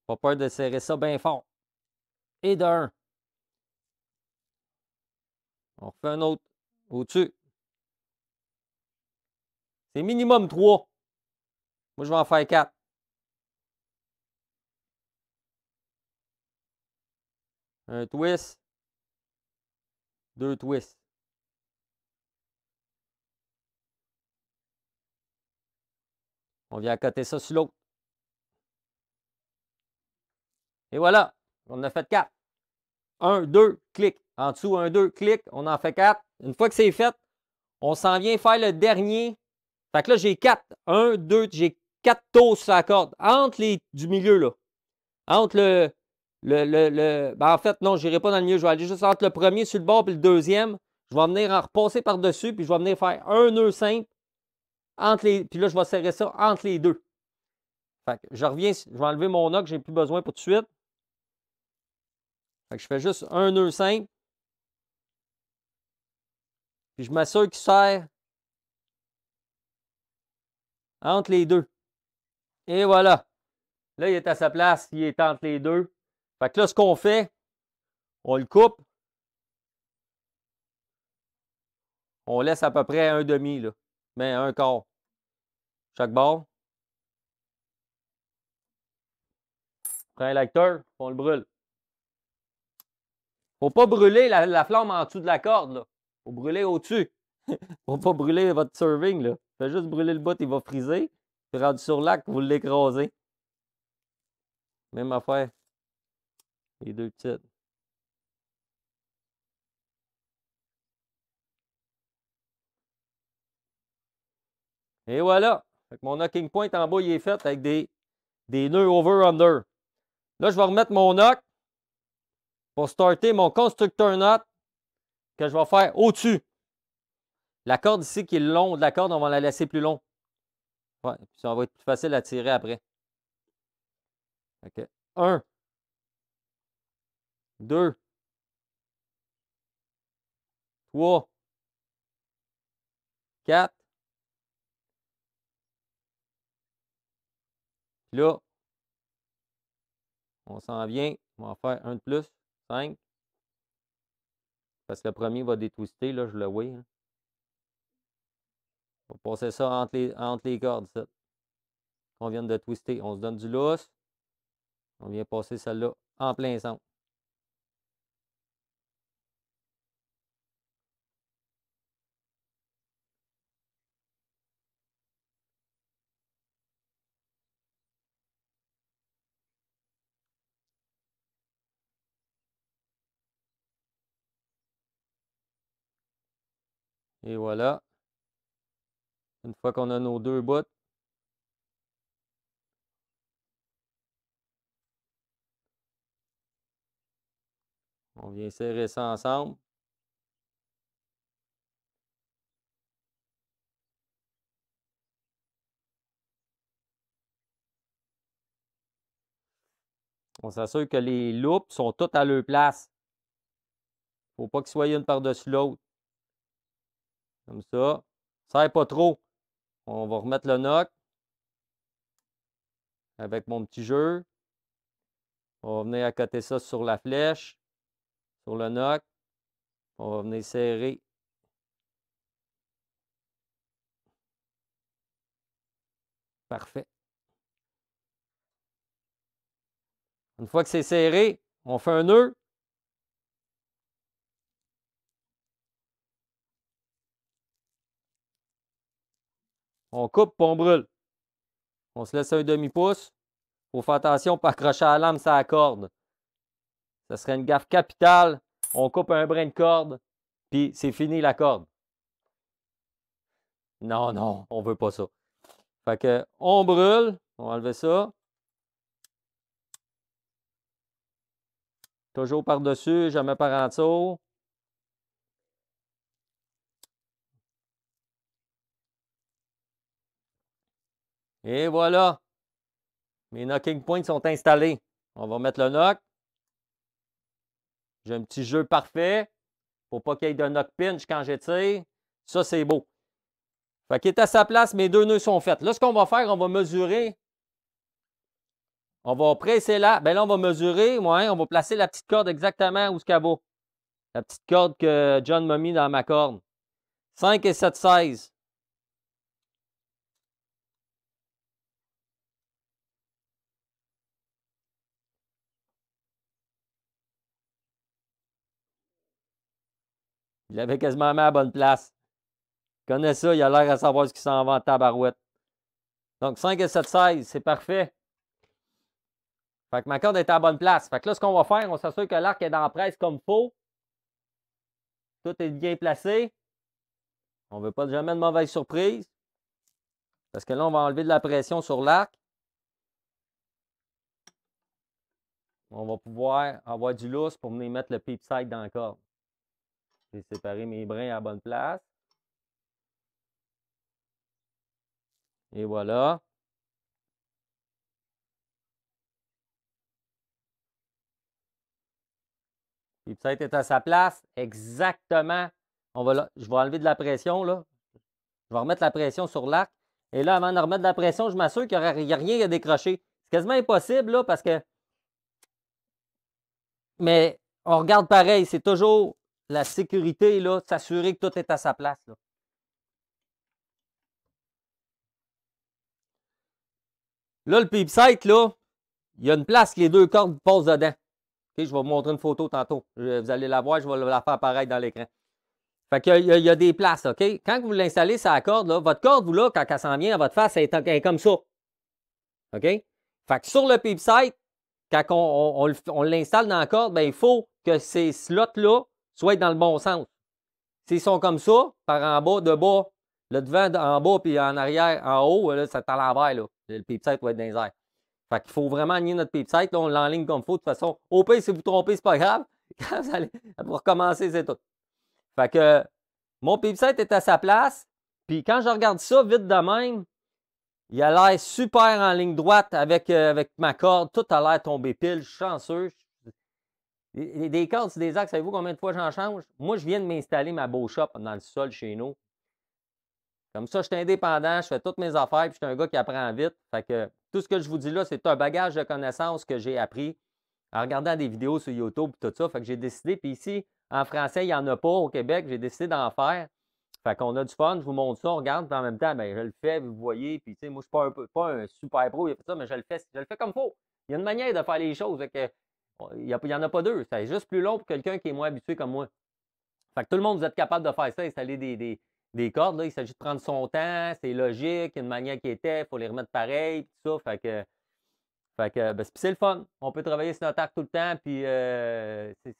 Pas peur de serrer ça bien fort. Et d'un. On refait un autre au-dessus. C'est minimum 3. Moi, je vais en faire 4. Un twist. 2 twists. On vient accoter ça sur l'autre. Et voilà. On en a fait 4. 1, 2, clic. En dessous, 1, 2, clic. On en fait 4. Une fois que c'est fait, on s'en vient faire le dernier. Fait que là, j'ai 4. 1, 2, j'ai 4 tours sur la corde. Entre les du milieu, là. Entre ben en fait, non, je n'irai pas dans le milieu. Je vais aller juste entre le premier sur le bord et le deuxième. Je vais venir en repasser par-dessus, puis je vais venir faire un nœud simple entre les. Puis là, je vais serrer ça entre les deux. Fait que je reviens, je vais enlever mon nœud que je n'ai plus besoin pour tout de suite. Fait que je fais juste un nœud simple. Puis je m'assure qu'il serre entre les deux. Et voilà. Là, il est à sa place, il est entre les deux. Fait que là, ce qu'on fait, on le coupe. On laisse à peu près un demi, là. Mais un quart. Chaque bord. On prend un lecteur, on le brûle. Faut pas brûler la flamme en dessous de la corde, là. Faut brûler au-dessus. Faut pas brûler votre serving, là. Faites juste brûler le bout, il va friser. Puis rendu sur l'arc, vous l'écrasez. Même affaire. Les deux petites. Et voilà. Fait que mon knocking point en bas, il est fait avec des nœuds over-under. Là, je vais remettre mon knock pour starter mon constructeur knot que je vais faire au-dessus. La corde ici qui est le long de la corde, on va la laisser plus long. Ouais, puis ça va être plus facile à tirer après. OK. 1, 2, 3, 4. Puis là, on s'en vient. On va en faire un de plus. 5. Parce que le premier va détwister, là, je le vois. Hein. On va passer ça entre les cordes, ça. On vient de twister. On se donne du lousse. On vient passer celle-là en plein centre. Et voilà. Une fois qu'on a nos deux bouts, on vient serrer ça ensemble. On s'assure que les loupes sont toutes à leur place. Il ne faut pas qu'ils soient une par-dessus l'autre. Comme ça. Ça serre pas trop. On va remettre le knock avec mon petit jeu. On va venir accoter ça sur la flèche, sur le knock. On va venir serrer. Parfait. Une fois que c'est serré, on fait un nœud. On coupe et on brûle. On se laisse un demi-pouce. Il faut faire attention pour accrocher la lame sur la corde. Ça serait une gaffe capitale. On coupe un brin de corde, puis c'est fini la corde. Non, non, on ne veut pas ça. Fait que, on brûle. On va enlever ça. Toujours par-dessus, jamais par en dessous. Et voilà. Mes knocking points sont installés. On va mettre le knock. J'ai un petit jeu parfait. Pour pas qu'il y ait de knock pinch quand j'étire. Ça, c'est beau. Fait qu'il est à sa place, mes deux nœuds sont faits. Là, ce qu'on va faire, on va mesurer. On va presser là. Ben là, on va mesurer. Ouais, on va placer la petite corde exactement où ce qu'elle va. La petite corde que John m'a mis dans ma corde. 5 et 7, 16. Il l'avait quasiment mis à la bonne place. Il connaît ça, il a l'air à savoir ce qui s'en va en tabarouette. Donc, 5 et 7, 16, c'est parfait. Fait que ma corde est à la bonne place. Fait que là, ce qu'on va faire, on s'assure que l'arc est dans la presse comme il faut. Tout est bien placé. On ne veut pas jamais de mauvaise surprise. Parce que là, on va enlever de la pression sur l'arc. On va pouvoir avoir du lousse pour venir mettre le peep sight dans la corde. J'ai séparé mes brins à la bonne place. Et voilà. Le peep sight est à sa place. Exactement. Je vais enlever de la pression, là. Je vais remettre la pression sur l'arc. Et là, avant de remettre de la pression, je m'assure qu'il n'y a rien à décrocher. C'est quasiment impossible, là, parce que... Mais on regarde pareil, c'est toujours la sécurité, là, s'assurer que tout est à sa place, là. Là, le peep sight, là, il y a une place que les deux cordes passent dedans. Okay, je vais vous montrer une photo tantôt. Vous allez la voir, je vais la faire pareil dans l'écran. Fait qu'il y a des places, OK? Quand vous l'installez sur la corde, là, votre corde, vous, là, quand elle s'en vient à votre face, elle est comme ça. OK? Fait que sur le peep sight, quand on l'installe dans la corde, ben, il faut que ces slots-là soient dans le bon sens. S'ils sont comme ça, par en bas, de bas, le devant en bas, puis en arrière, en haut, là, c'est à l'envers, là. Le peep sight va être dans les airs. Fait qu'il faut vraiment aligner notre peep sight. Là, on l'enligne comme il faut. De toute façon, au pire, si vous trompez, c'est pas grave. Quand vous allez recommencer, c'est tout. Fait que mon peep sight est à sa place. Puis quand je regarde ça vite de même, il a l'air super en ligne droite avec ma corde. Tout a l'air tombé pile. Je suis chanceux. Des cordes, c'est des axes. Savez-vous combien de fois j'en change? Moi, je viens de m'installer ma beau shop dans le sol chez nous. Comme ça, je suis indépendant, je fais toutes mes affaires, puis je suis un gars qui apprend vite. Fait que tout ce que je vous dis là, c'est un bagage de connaissances que j'ai appris en regardant des vidéos sur YouTube et tout ça. Fait que j'ai décidé, puis ici, en français, il n'y en a pas au Québec, j'ai décidé d'en faire. Fait qu'on a du fun, je vous montre ça, on regarde, puis en même temps, ben, je le fais, vous voyez, puis tu sais, moi, je ne suis pas un super pro, il a fait ça, mais je le fais comme il faut. Il y a une manière de faire les choses, fait que, il n'y en a pas deux. C'est juste plus long pour quelqu'un qui est moins habitué comme moi. Fait que tout le monde, vous êtes capable de faire ça, installer des cordes. Là. Il s'agit de prendre son temps, c'est logique, il y a une manière qui était, il faut les remettre pareil, tout ça. Fait que ben, c'est le fun. On peut travailler sur notre arc tout le temps, puis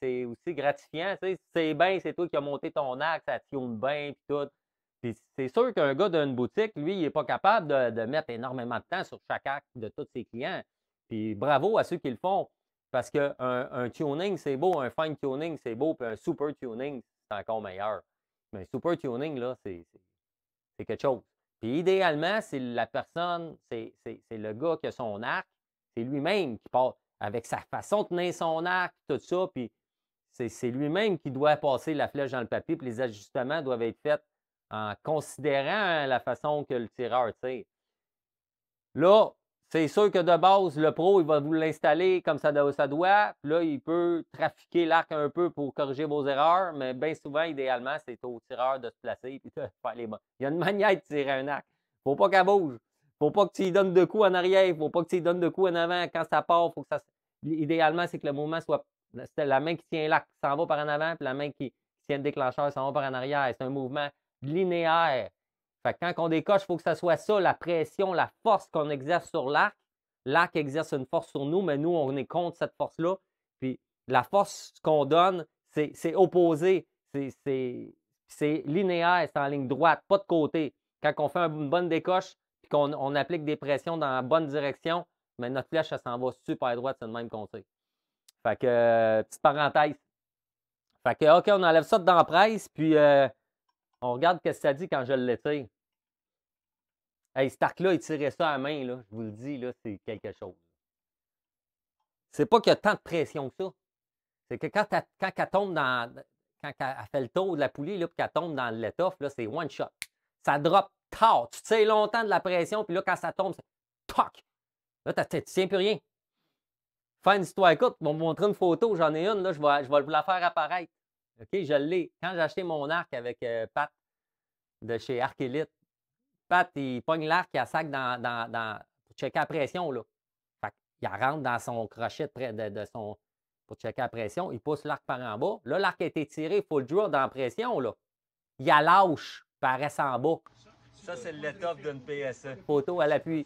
c'est aussi gratifiant. Tu sais, c'est bien, c'est toi qui as monté ton arc, ça tune bien, puis tout. Puis c'est sûr qu'un gars d'une boutique, lui, il n'est pas capable de mettre énormément de temps sur chaque arc de tous ses clients. Puis bravo à ceux qui le font. Parce qu'un tuning, c'est beau, un fine tuning, c'est beau, puis un super tuning, c'est encore meilleur. Mais un super tuning, là, c'est quelque chose. Puis idéalement, c'est la personne, c'est le gars qui a son arc, c'est lui-même qui part avec sa façon de tenir son arc, tout ça, puis c'est lui-même qui doit passer la flèche dans le papier, puis les ajustements doivent être faits en considérant la façon que le tireur tire. Là, c'est sûr que de base, le pro, il va vous l'installer comme ça doit. Puis là, il peut trafiquer l'arc un peu pour corriger vos erreurs, mais bien souvent, idéalement, c'est au tireur de se placer et de faire les bons. Il y a une manière de tirer un arc. Il ne faut pas qu'elle bouge. Il ne faut pas que tu lui donnes de coups en arrière. Il ne faut pas que tu lui donnes de coups en avant. Quand ça part, faut que ça. Idéalement, c'est que le mouvement soit. C'est la main qui tient l'arc s'en va par en avant, puis la main qui tient le déclencheur s'en va par en arrière. C'est un mouvement linéaire. Fait que quand on décoche, il faut que ce soit ça, la pression, la force qu'on exerce sur l'arc. L'arc exerce une force sur nous, mais nous, on est contre cette force-là. Puis La force qu'on donne, c'est opposé. C'est linéaire, c'est en ligne droite, pas de côté. Quand on fait une bonne décoche et qu'on applique des pressions dans la bonne direction, mais notre flèche, ça s'en va super droite, c'est le même conseil. Fait que, petite parenthèse. Fait que, OK, on enlève ça dans la presse, puis on regarde ce que ça dit quand je l'étire. Hey, cet arc-là, il tirait ça à la main, là, je vous le dis, là, c'est quelque chose. C'est pas qu'il y a tant de pression que ça. C'est que quand elle tombe dans. Quand elle fait le tour de la poulie, là, puis qu'elle tombe dans l'étoffe, là, c'est one shot. Ça drop tard. Tu tires longtemps de la pression, puis là, quand ça tombe, c'est toc! Là, tu ne tiens plus rien. Faire une histoire courte, je vais vous montrer une photo, j'en ai une, là, je vais vous la faire apparaître. OK, je l'ai. Quand j'ai acheté mon arc avec Pat de chez Arc Elite, Pat, il pogne l'arc, il a sac pour checker la pression, là. Fait il rentre dans son crochet de son. Pour checker la pression, il pousse l'arc par en bas. Là, l'arc a été tiré, full draw dans la pression, là. Il la lâche, puis elle reste en bas. Ça, c'est l'étoffe d'une PSE. Photo à l'appui.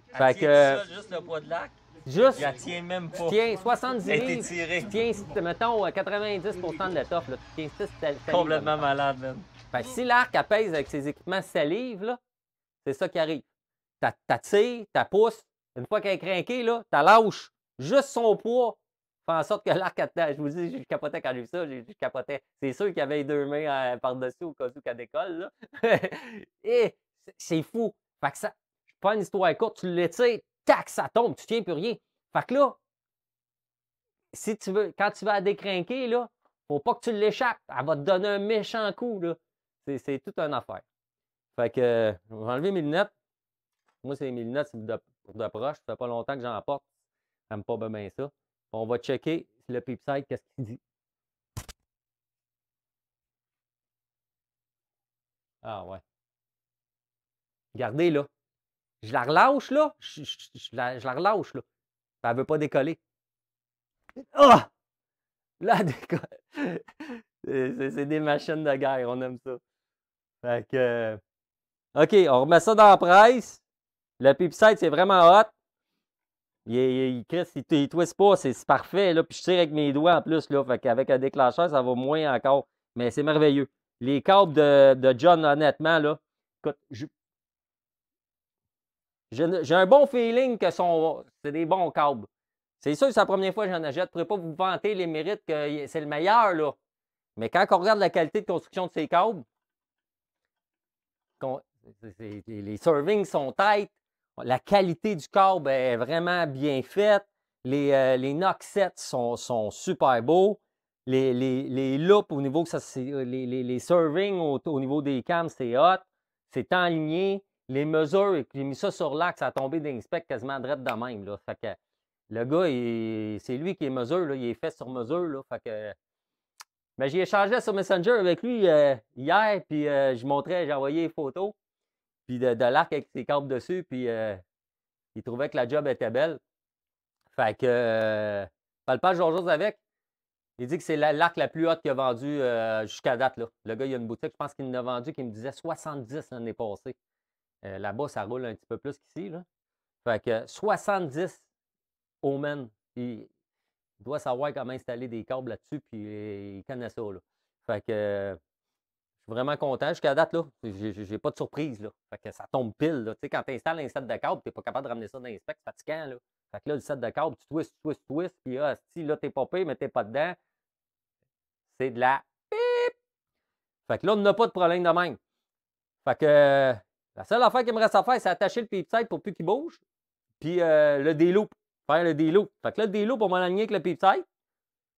Fait que, juste le poids de l'arc? Juste. Il tient même pas. Tiens 70 livres. Elle a été tirée. Tiens, mettons, 90% de l'étoffe, là. Tu tiens 6 complètement malade, man. Fait que si l'arc, elle pèse avec ses équipements 7 livres, là, c'est ça qui arrive. Tu tires, tu pousses. Une fois qu'elle est crinquée, là, tu lâches. Juste son poids fait en sorte que l'arc, je vous dis, je capotais quand j'ai vu ça, je capotais. C'est sûr qu'il y avait les deux mains par-dessus au cas où qu'elle décolle, là. Et c'est fou. Fait que ça, pas une histoire courte, tu l'étires, tac, ça tombe, tu tiens plus rien. Fait que là, si tu veux, quand tu vas la décrinquer, là, faut pas que tu l'échappes. Elle va te donner un méchant coup, là. C'est toute une affaire. Fait que, je vais enlever mes lunettes. Moi, c'est mes lunettes pour de proche. Ça fait pas longtemps que j'en porte. J'aime pas bien ça. On va checker le PeepSight, qu'est-ce qu'il dit. Ah ouais. Regardez, là. Je la relâche, là. Je la relâche, là. Elle ne veut pas décoller. Ah! Là, elle décolle. C'est des machines de guerre, on aime ça. Fait que. OK, on remet ça dans la presse. Le PeepSight, c'est vraiment hot. Il twist pas, c'est parfait. Là. Puis je tire avec mes doigts en plus. Là. Fait qu'avec un déclencheur, ça va moins encore. Mais c'est merveilleux. Les câbles de John, honnêtement, là, écoute, j'ai un bon feeling que c'est des bons câbles. C'est sûr que c'est la première fois que j'en achète. Je ne pourrais pas vous vanter les mérites que c'est le meilleur, là. Mais quand on regarde la qualité de construction de ces câbles, les servings sont tight. La qualité du câble est vraiment bien faite. Les knocksets sont super beaux. Les loops au niveau les servings au niveau des cams, c'est hot. C'est enligné. Les mesures, j'ai mis ça sur l'axe, ça a tombé d'inspect quasiment direct de même. Là. Fait que le gars, c'est lui qui est mesure, là, il est fait sur mesure. Là, fait que, mais j'ai échangé sur Messenger avec lui hier, puis j'ai envoyé les photos puis de l'arc avec ses câbles dessus, puis il trouvait que la job était belle. Fait que, palpage Georges avec, il dit que c'est l'arc la plus haute qu'il a vendue jusqu'à date. Là. Le gars, il a une boutique, je pense qu'il en a vendu, qu'il me disait 70 l'année passée. Là-bas, ça roule un petit peu plus qu'ici. Là. Fait que 70 Omen. Il doit savoir comment installer des câbles là-dessus, puis il connaît ça. Là. Fait que je suis vraiment content. Jusqu'à date, là, j'ai pas de surprise. Là. Fait que ça tombe pile. Là. Quand tu installes un set de câbles, tu n'es pas capable de ramener ça dans les specs, c'est fatigant. Là. Fait que là, le set de câbles, tu twists, puis si là, t'es pas payé, mais t'es pas dedans, c'est de la pip. Fait que là, on n'a pas de problème de même. Fait que la seule affaire qu'il me reste à faire, c'est attacher le PeepSight pour plus qu'il bouge. Puis le D-loop. Faire le D-loop. Fait que là, le D-loop, on va l'aligner avec le PeepSight.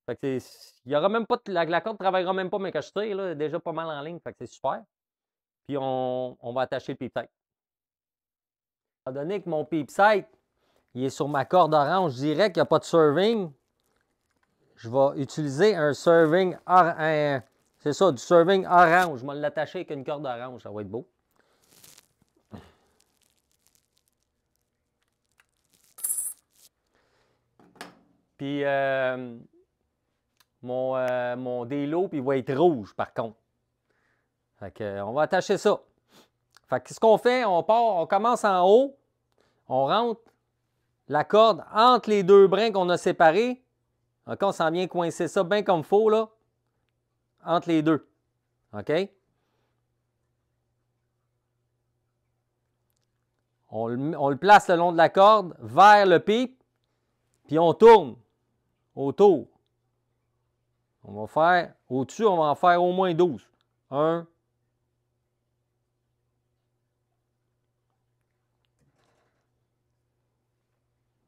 Fait que il y aura même pas la corde ne travaillera même pas, mais que je tire, là, déjà pas mal en ligne. Fait que c'est super. Puis on va attacher le PeepSight. Étant donné que mon PeepSight, il est sur ma corde orange, je dirais qu'il n'y a pas de serving. Je vais utiliser un serving c'est ça, du serving orange. Je vais l'attacher avec une corde orange. Ça va être beau. Puis mon délo, il va être rouge par contre. Fait que, on va attacher ça. Fait que ce qu'on fait, on commence en haut, on rentre la corde entre les deux brins qu'on a séparés. OK, on s'en vient coincer ça bien comme il faut, là, entre les deux. OK? On le place le long de la corde vers le pipe, puis on tourne autour. On va faire, au-dessus, on va en faire au moins 12. 1,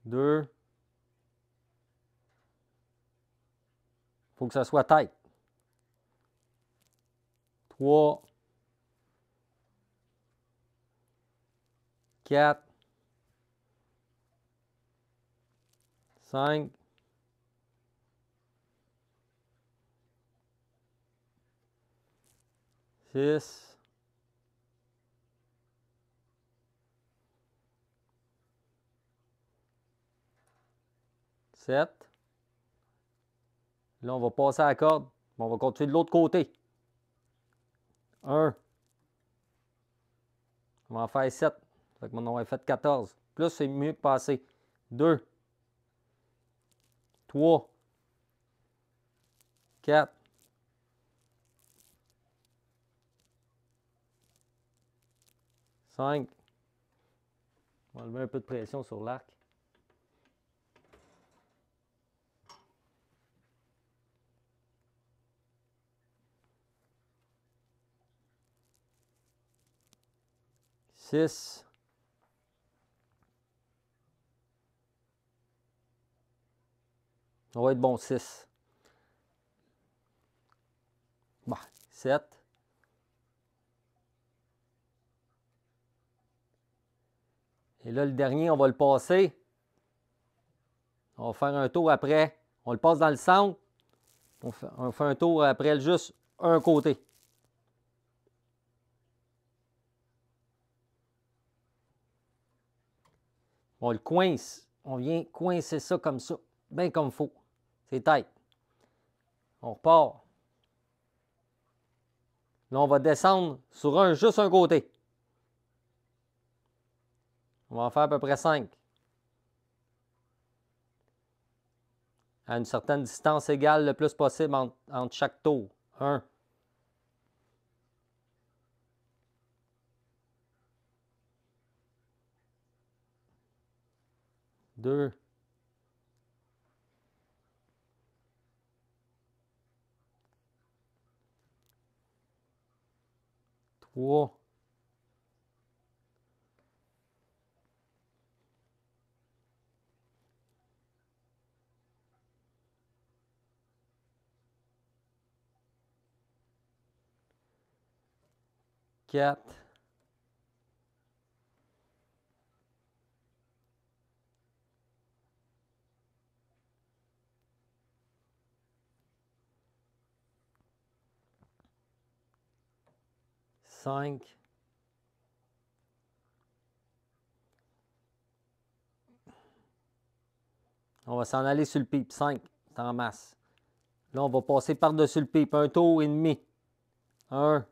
2, il faut que ça soit tight. 3, 4, 5, 6, 7. Là, on va passer à la corde. On va continuer de l'autre côté. 1. On va en faire 7. Fait que on va fait 14. Plus, c'est mieux que passer. 2. 3. 4. 5. On va enlever un peu de pression sur l'arc. 6. On va être bon 6. Bon, 7. Et là, le dernier, on va le passer. On va faire un tour après. On le passe dans le centre. On fait un tour après juste un côté. On le coince. On vient coincer ça comme ça. Bien comme il faut. C'est tight. On repart. Là, on va descendre sur juste un côté. On va en faire à peu près 5. À une certaine distance égale le plus possible entre chaque tour. 1. 2. 3. 4. 5. On va s'en aller sur le pipe. 5. C'est en masse. Là, on va passer par-dessus le pipe. Un tour et demi. 1.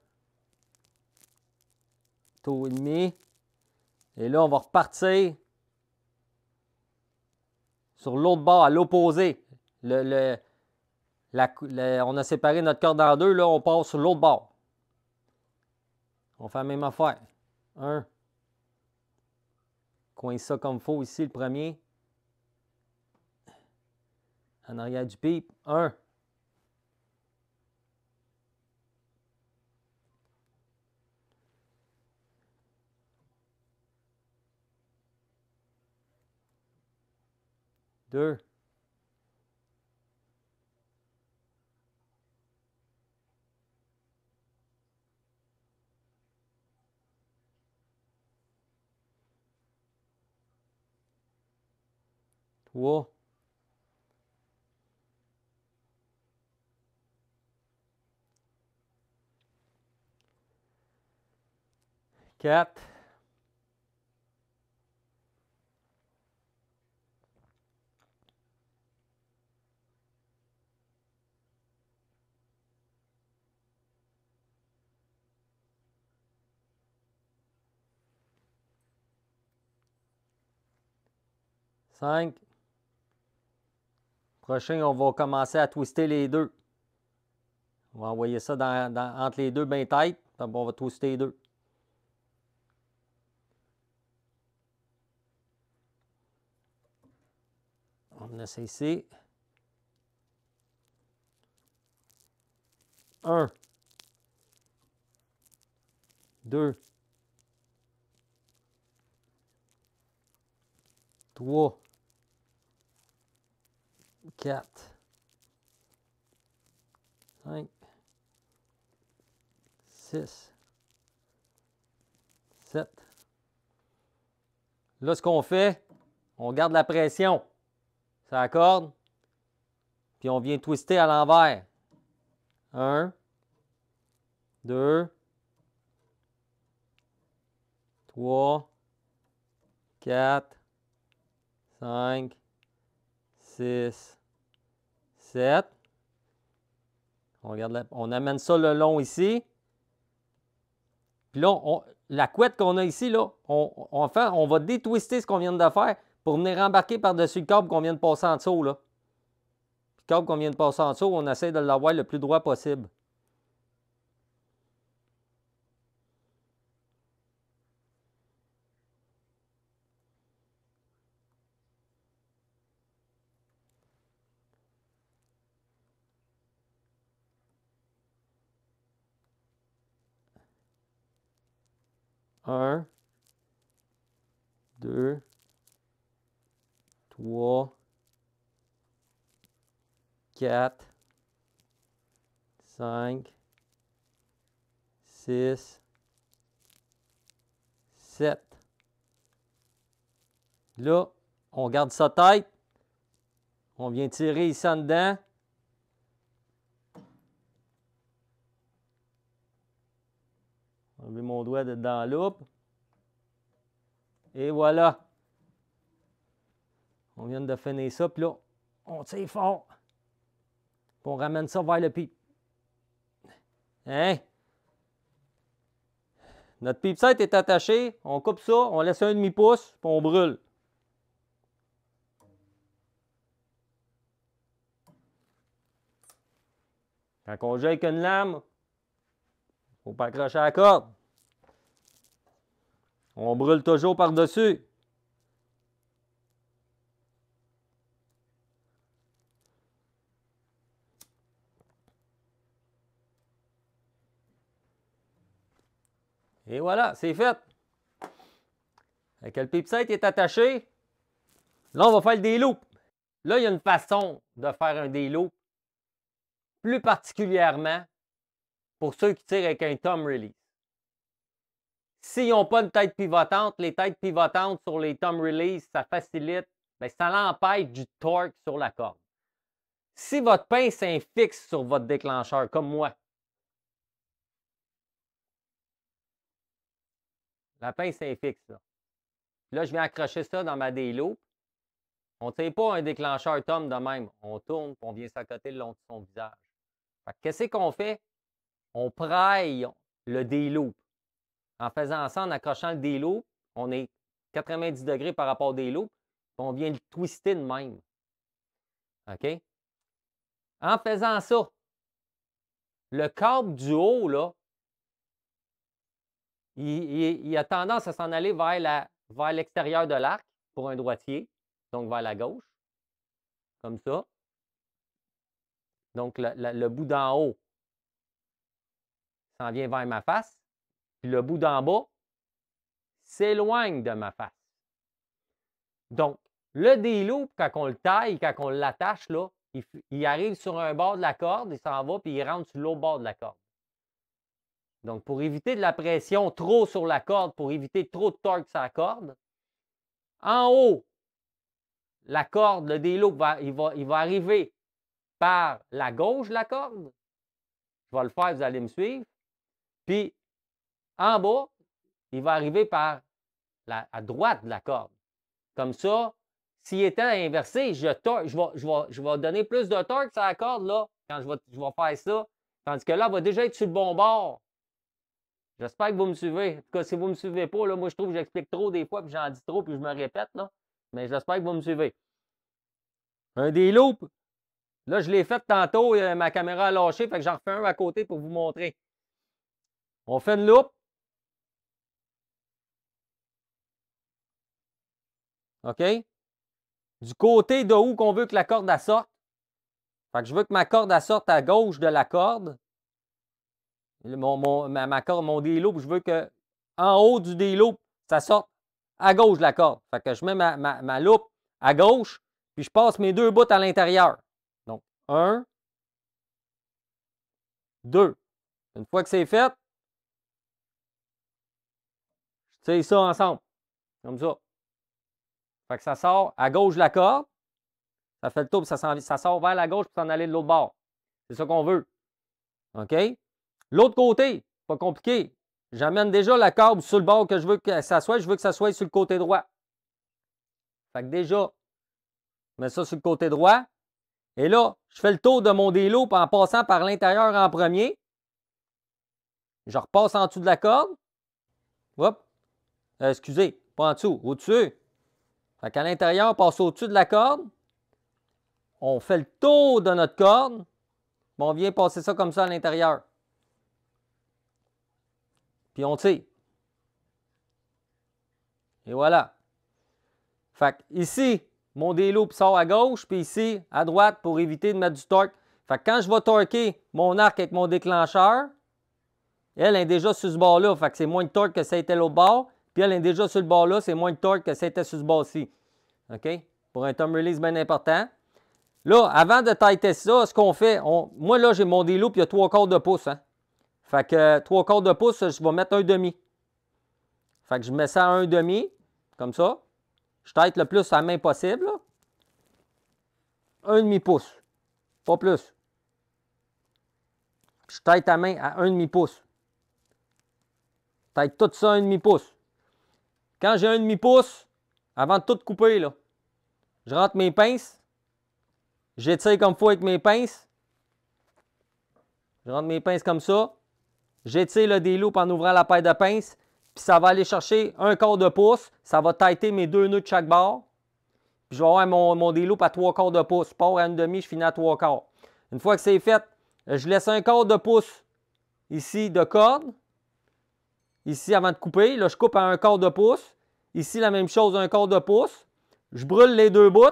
Tour et demi. Et là, on va repartir sur l'autre bord, à l'opposé. On a séparé notre corde en deux. Là, on part sur l'autre bord. On fait la même affaire. 1. Coince ça comme il faut ici, le premier. En arrière du pipe. 1. 2. 3. 4. 5. Prochain, on va commencer à twister les deux. On va envoyer ça entre les deux bien tête. On va twister les deux. On essaie ici. 1, 2, 3, 4, 5, 6, 7. Là, ce qu'on fait, on garde la pression. Ça accorde. Puis on vient twister à l'envers. 1, 2, 3, 4, 5, 6, 7. On amène ça le long ici. Puis là, la couette qu'on a ici, là, on va détwister ce qu'on vient de faire pour venir embarquer par-dessus le câble qu'on vient de passer en dessous. Là. Le câble qu'on vient de passer en dessous, on essaie de l'avoir le plus droit possible. Un, 2, 3, 4, 5, 6, 7. Là, on garde ça tête. On vient tirer ici en dedans. Enlever mon doigt dans la loupe. Et voilà. On vient de finir ça. Puis là, on tire fort. Puis on ramène ça vers le pipe. Hein? Notre pipe set est attaché. On coupe ça. On laisse un demi-pouce. Puis on brûle. Quand on joue avec une lame, il ne faut pas accrocher à la corde. On brûle toujours par-dessus. Et voilà, c'est fait. Avec le pipe set est attaché. Là, on va faire le déloop. Là, il y a une façon de faire un déloop, plus particulièrement pour ceux qui tirent avec un thumb release. S'ils n'ont pas de tête pivotante, les têtes pivotantes sur les thumb release, ça facilite, bien, ça l'empêche du torque sur la corde. Si votre pince est fixe sur votre déclencheur, comme moi, la pince est fixe. Là, je viens accrocher ça dans ma déloop. On ne tire pas un déclencheur thumb de même. On tourne et on vient s'accoter le long de son visage. Qu'est-ce qu'on fait? On praille le déloop. En faisant ça, en accrochant le déloop, on est 90 degrés par rapport au déloop, puis on vient le twister de même. OK? En faisant ça, le câble du haut, là, il a tendance à s'en aller vers l'extérieur de l'arc pour un droitier, donc vers la gauche, comme ça. Donc, le bout d'en haut s'en vient vers ma face, puis le bout d'en bas s'éloigne de ma face. Donc, le déloop, quand on le taille, quand on l'attache, là, il arrive sur un bord de la corde, il s'en va, puis il rentre sur l'autre bord de la corde. Donc, pour éviter de la pression trop sur la corde, pour éviter trop de torque sur la corde, en haut, la corde, le déloop, il va arriver par la gauche de la corde. Je vais le faire, vous allez me suivre. Puis, en bas, il va arriver par à droite de la corde. Comme ça, s'il était inversé, je vais donner plus de torque sur la corde là, quand je vais faire ça. Tandis que là, il va déjà être sur le bon bord. J'espère que vous me suivez. En tout cas, si vous ne me suivez pas, là, moi, je trouve que j'explique trop des fois, puis j'en dis trop, puis je me répète. Là. Mais j'espère que vous me suivez. Un déloop, Là, je l'ai fait tantôt, ma caméra a lâché, fait que j'en refais un à côté pour vous montrer. On fait une loupe. OK? Du côté de où qu'on veut que la corde elle sorte. Fait que je veux que ma corde elle sorte à gauche de la corde. Ma corde, mon D-loop, je veux que en haut du D-loop, ça sorte à gauche de la corde. Fait que je mets ma loupe à gauche, puis je passe mes deux bouts à l'intérieur. Donc, 1, 2. Une fois que c'est fait, je tire ça ensemble. Comme ça. Fait que ça sort à gauche de la corde. Ça fait le tour, puis ça sort vers la gauche pour s'en aller de l'autre bord. C'est ça qu'on veut. OK? L'autre côté, pas compliqué. J'amène déjà la corde sur le bord que je veux que ça soit. Je veux que ça soit sur le côté droit. Fait que déjà, je mets ça sur le côté droit. Et là, je fais le tour de mon D-loop en passant par l'intérieur en premier. Je repasse en dessous de la corde. Hop. Excusez, pas en dessous, au-dessus. Fait qu'à l'intérieur, on passe au-dessus de la corde. On fait le tour de notre corde. On vient passer ça comme ça à l'intérieur. Puis on tire. Et voilà. Fait que ici, mon D-loop sort à gauche, puis ici, à droite, pour éviter de mettre du torque. Fait que quand je vais torquer mon arc avec mon déclencheur, elle est déjà sur ce bord-là. Fait que c'est moins de torque que ça était l'autre bord. Puis elle est déjà sur le bord-là, c'est moins de torque que ça était sur ce bord-ci. OK? Pour un thumb release bien important. Là, avant de tighter ça, ce qu'on fait, moi là, j'ai mon D-loop, il y a 3/4 de pouce. Hein? Fait que 3/4 de pouce, je vais mettre 1/2. Fait que je mets ça à 1/2, comme ça. Je tight le plus à la main possible. Là. 1,5 pouce. Pas plus. Je tight ta main à 1,5 pouce. Tight tout ça à 1,5 pouce. Quand j'ai 1,5 pouce, avant de tout couper, là, je rentre mes pinces. J'étire comme il faut avec mes pinces. Je rentre mes pinces comme ça. J'étire le D-loop en ouvrant la paille de pinces. Puis ça va aller chercher 1/4 de pouce. Ça va tighter mes deux nœuds de chaque bord. Puis je vais avoir mon D-loop à 3/4 de pouce. Je pars à 1/2, je finis à 3/4. Une fois que c'est fait, je laisse 1/4 de pouce ici de corde. Ici, avant de couper, là, je coupe à 1/4 de pouce. Ici, la même chose, 1/4 de pouce. Je brûle les deux bouts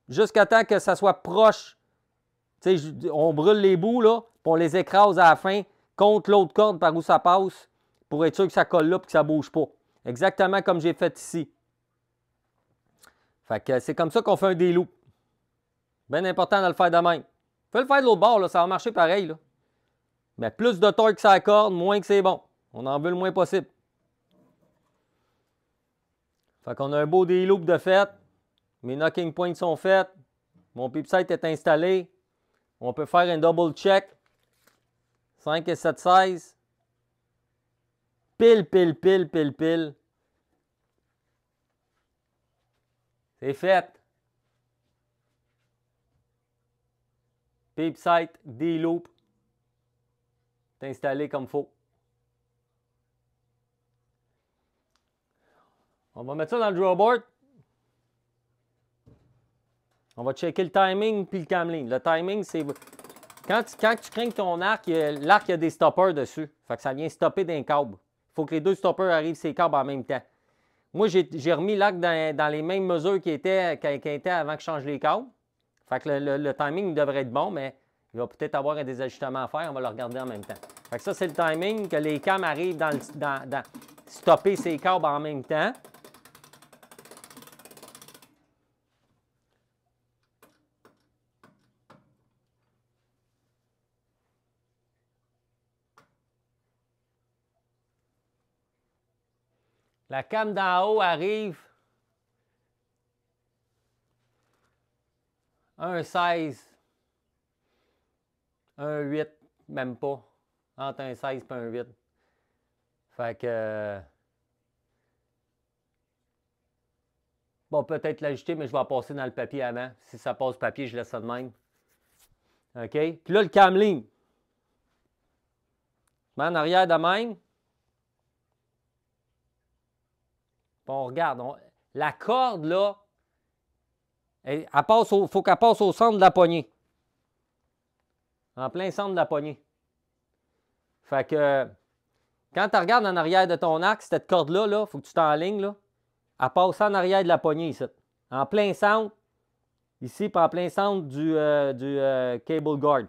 jusqu'à temps que ça soit proche. Tu sais, on brûle les bouts, là, puis on les écrase à la fin contre l'autre corde par où ça passe pour être sûr que ça colle là et que ça ne bouge pas. Exactement comme j'ai fait ici. Fait que c'est comme ça qu'on fait un D-loop. Bien important de le faire de même. Fais le faire de l'autre bord, là, ça va marcher pareil. Là. Mais plus de torque que ça accorde, moins que c'est bon. On en veut le moins possible. Fait qu'on a un beau D-loop de fait. Mes knocking points sont faits. Mon pipsite est installé. On peut faire un double check. 5 et 7/16. Pile, pile, pile, pile, pile. C'est fait. Pipsite, D-loop. C'est installé comme il faut. On va mettre ça dans le drawboard. On va checker le timing puis le camlink. Le timing, c'est quand tu crains ton arc, l'arc a des stoppers dessus. Fait que ça vient stopper d'un câble. Il faut que les deux stoppers arrivent ces câbles en même temps. Moi, j'ai remis l'arc dans les mêmes mesures qu'il était avant que je change les câbles. Fait que le timing devrait être bon, mais il va peut-être avoir des ajustements à faire. On va le regarder en même temps. Fait que ça, c'est le timing que les cams arrivent dans stopper ces câbles en même temps. La cam d'en haut arrive 1,16, 1,8, même pas. Entre 1,16 et 1,8. Fait que... bon, peut-être l'ajuster, mais je vais en passer dans le papier avant. Si ça passe papier, je laisse ça de même. OK? Puis là, le camlink. Je mets en arrière de même. Puis on regarde. La corde, là, Il faut qu'elle passe au centre de la poignée. En plein centre de la poignée. Fait que quand tu regardes en arrière de ton arc, cette corde-là, il faut que tu t'enlignes, là. Elle passe en arrière de la poignée ici. En plein centre, ici, puis en plein centre du cable guard.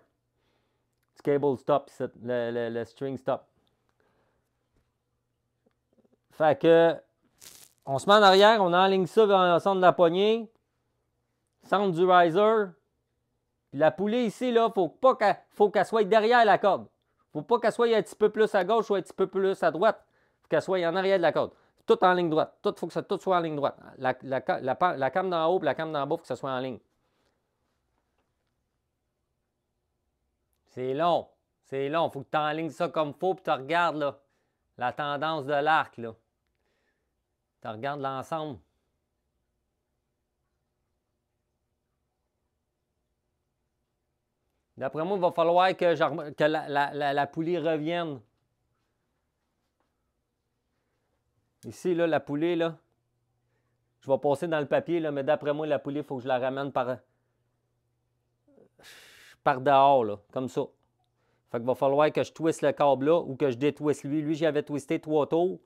Du cable stop, ici, le string stop. Fait que on se met en arrière, on enligne ça vers le centre de la poignée, centre du riser. Puis la poulie ici, il faut qu'elle soit derrière la corde. Il ne faut pas qu'elle soit un petit peu plus à gauche ou un petit peu plus à droite. Il faut qu'elle soit en arrière de la corde. Tout en ligne droite. Il faut que ça tout soit en ligne droite. La came d'en haut et la came d'en bas, il faut que ça soit en ligne. C'est long. C'est long. Il faut que tu enlignes ça comme il faut, puis tu regardes là, la tendance de l'arc. Tu regardes l'ensemble. D'après moi, il va falloir que la poulie revienne. Ici, là, la poulie, là, je vais passer dans le papier, là, mais d'après moi, la poulie, il faut que je la ramène par dehors, là, comme ça. Fait qu'il va falloir que je twiste le câble là ou que je détwiste lui. Lui, j'avais twisté 3 tours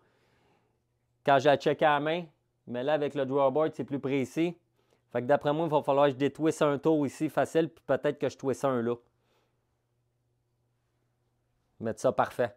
quand j'ai checké à la main. Mais là, avec le drawboard, c'est plus précis. Fait que d'après moi, il va falloir que je détwiste un tour ici facile, puis peut-être que je twiste un là. Mettre ça parfait.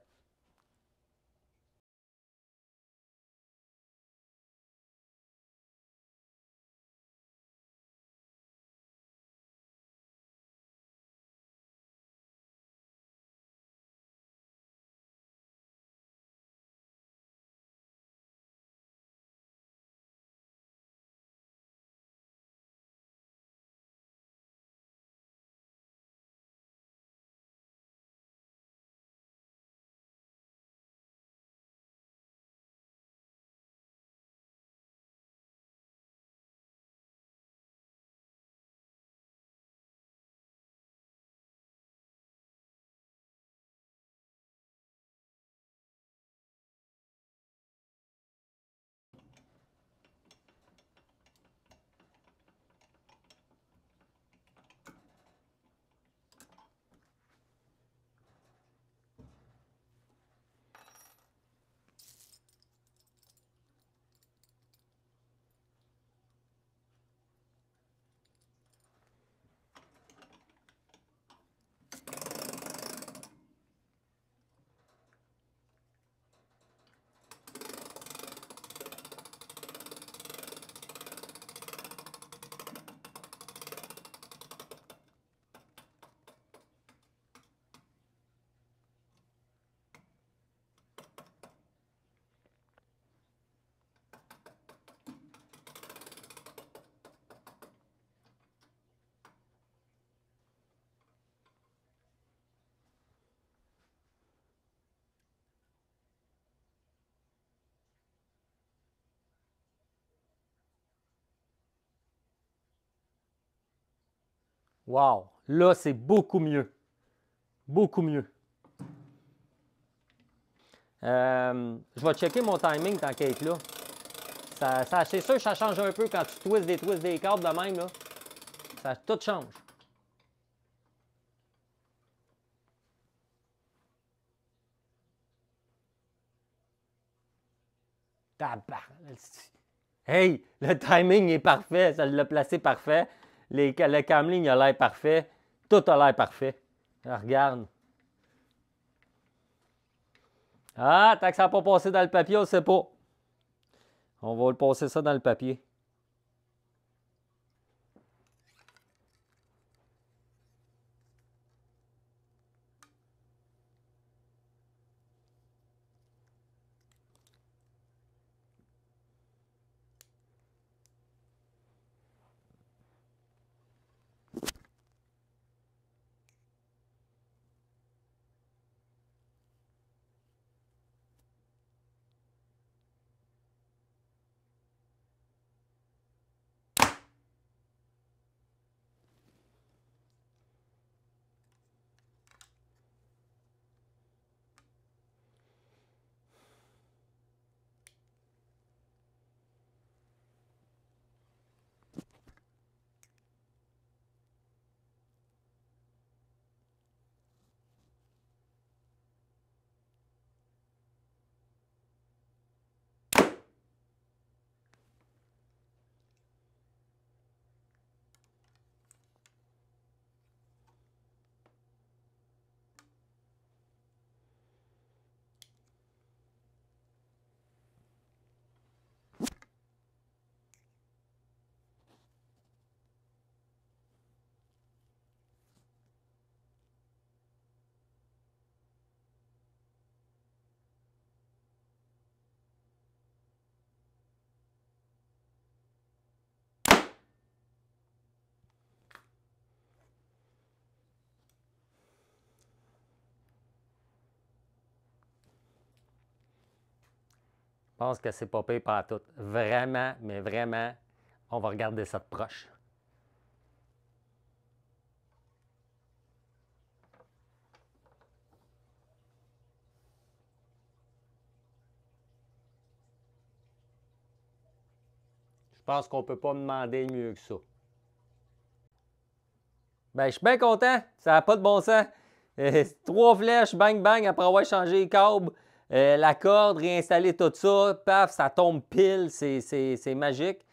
Wow! Là, c'est beaucoup mieux. Beaucoup mieux. Je vais checker mon timing tant qu'à être là. C'est sûr que ça change un peu quand tu twists des câbles de même. Là. Ça tout change. Hey, le timing est parfait. Ça l'a placé parfait. Le camling a l'air parfait. Tout a l'air parfait. Alors, regarde. Ah, tant que ça n'a pas passé dans le papier, on ne sait pas. On va le passer ça dans le papier. pense que c'est pas pire pantoute. Vraiment, mais vraiment, on va regarder ça de proche. Je pense qu'on ne peut pas demander mieux que ça. Ben, je suis bien content. Ça n'a pas de bon sens. 3 flèches, bang, bang, après avoir changé les câbles, la corde, réinstaller tout ça, paf, ça tombe pile. C'est magique.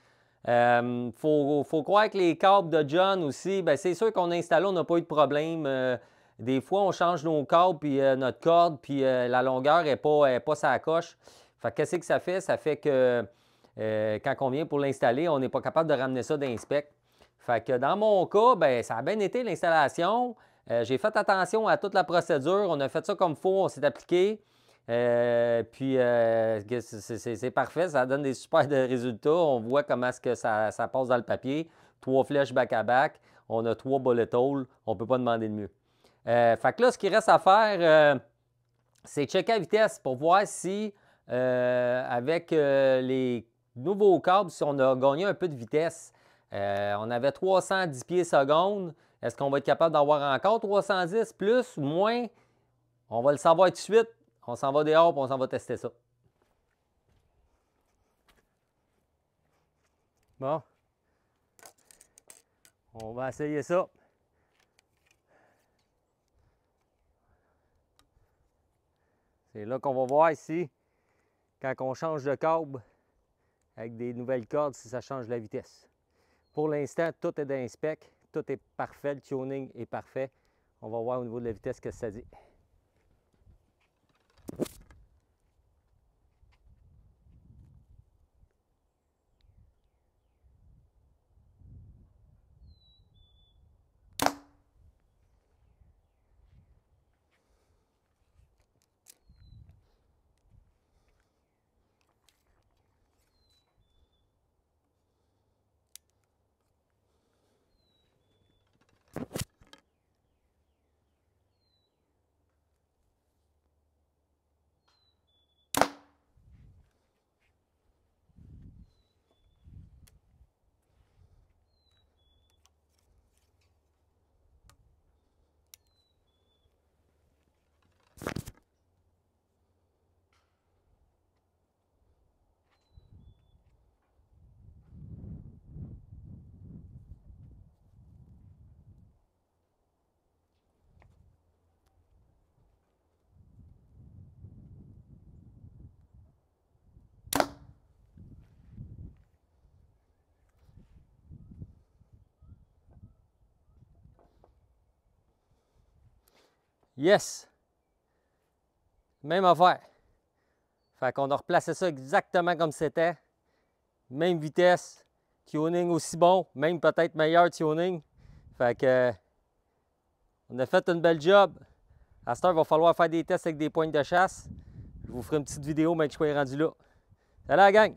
Faut croire que les câbles de John aussi, ben, c'est sûr qu'on a installé, on n'a pas eu de problème. Des fois, on change nos câbles, puis notre corde, puis la longueur n'est pas sa coche. Fait qu'est-ce que ça fait? Ça fait que quand on vient pour l'installer, on n'est pas capable de ramener ça d'inspect. Fait que dans mon cas, ben, ça a bien été l'installation. J'ai fait attention à toute la procédure. On a fait ça comme il faut, on s'est appliqué. Puis c'est parfait, ça donne des super résultats. On voit comment est-ce que ça passe dans le papier. 3 flèches back-à-back. On a 3 bullet holes. On ne peut pas demander de mieux. Fait que là, ce qu'il reste à faire, c'est checker la vitesse pour voir si, avec les nouveaux câbles, si on a gagné un peu de vitesse. On avait 310 pieds secondes. Est-ce qu'on va être capable d'avoir encore 310 plus ou moins? On va le savoir tout de suite. On s'en va dehors et on s'en va tester ça. Bon. On va essayer ça. C'est là qu'on va voir ici, quand on change de câble avec des nouvelles cordes, si ça change la vitesse. Pour l'instant, tout est d'inspect, tout est parfait, le tuning est parfait. On va voir au niveau de la vitesse ce que ça dit. Yes! Même affaire. Fait qu'on a replacé ça exactement comme c'était. Même vitesse. Tuning aussi bon. Même peut-être meilleur tuning. Fait que on a fait une belle job. À cette heure, il va falloir faire des tests avec des pointes de chasse. Je vous ferai une petite vidéo, mais que je sois rendu là. Salut la gang!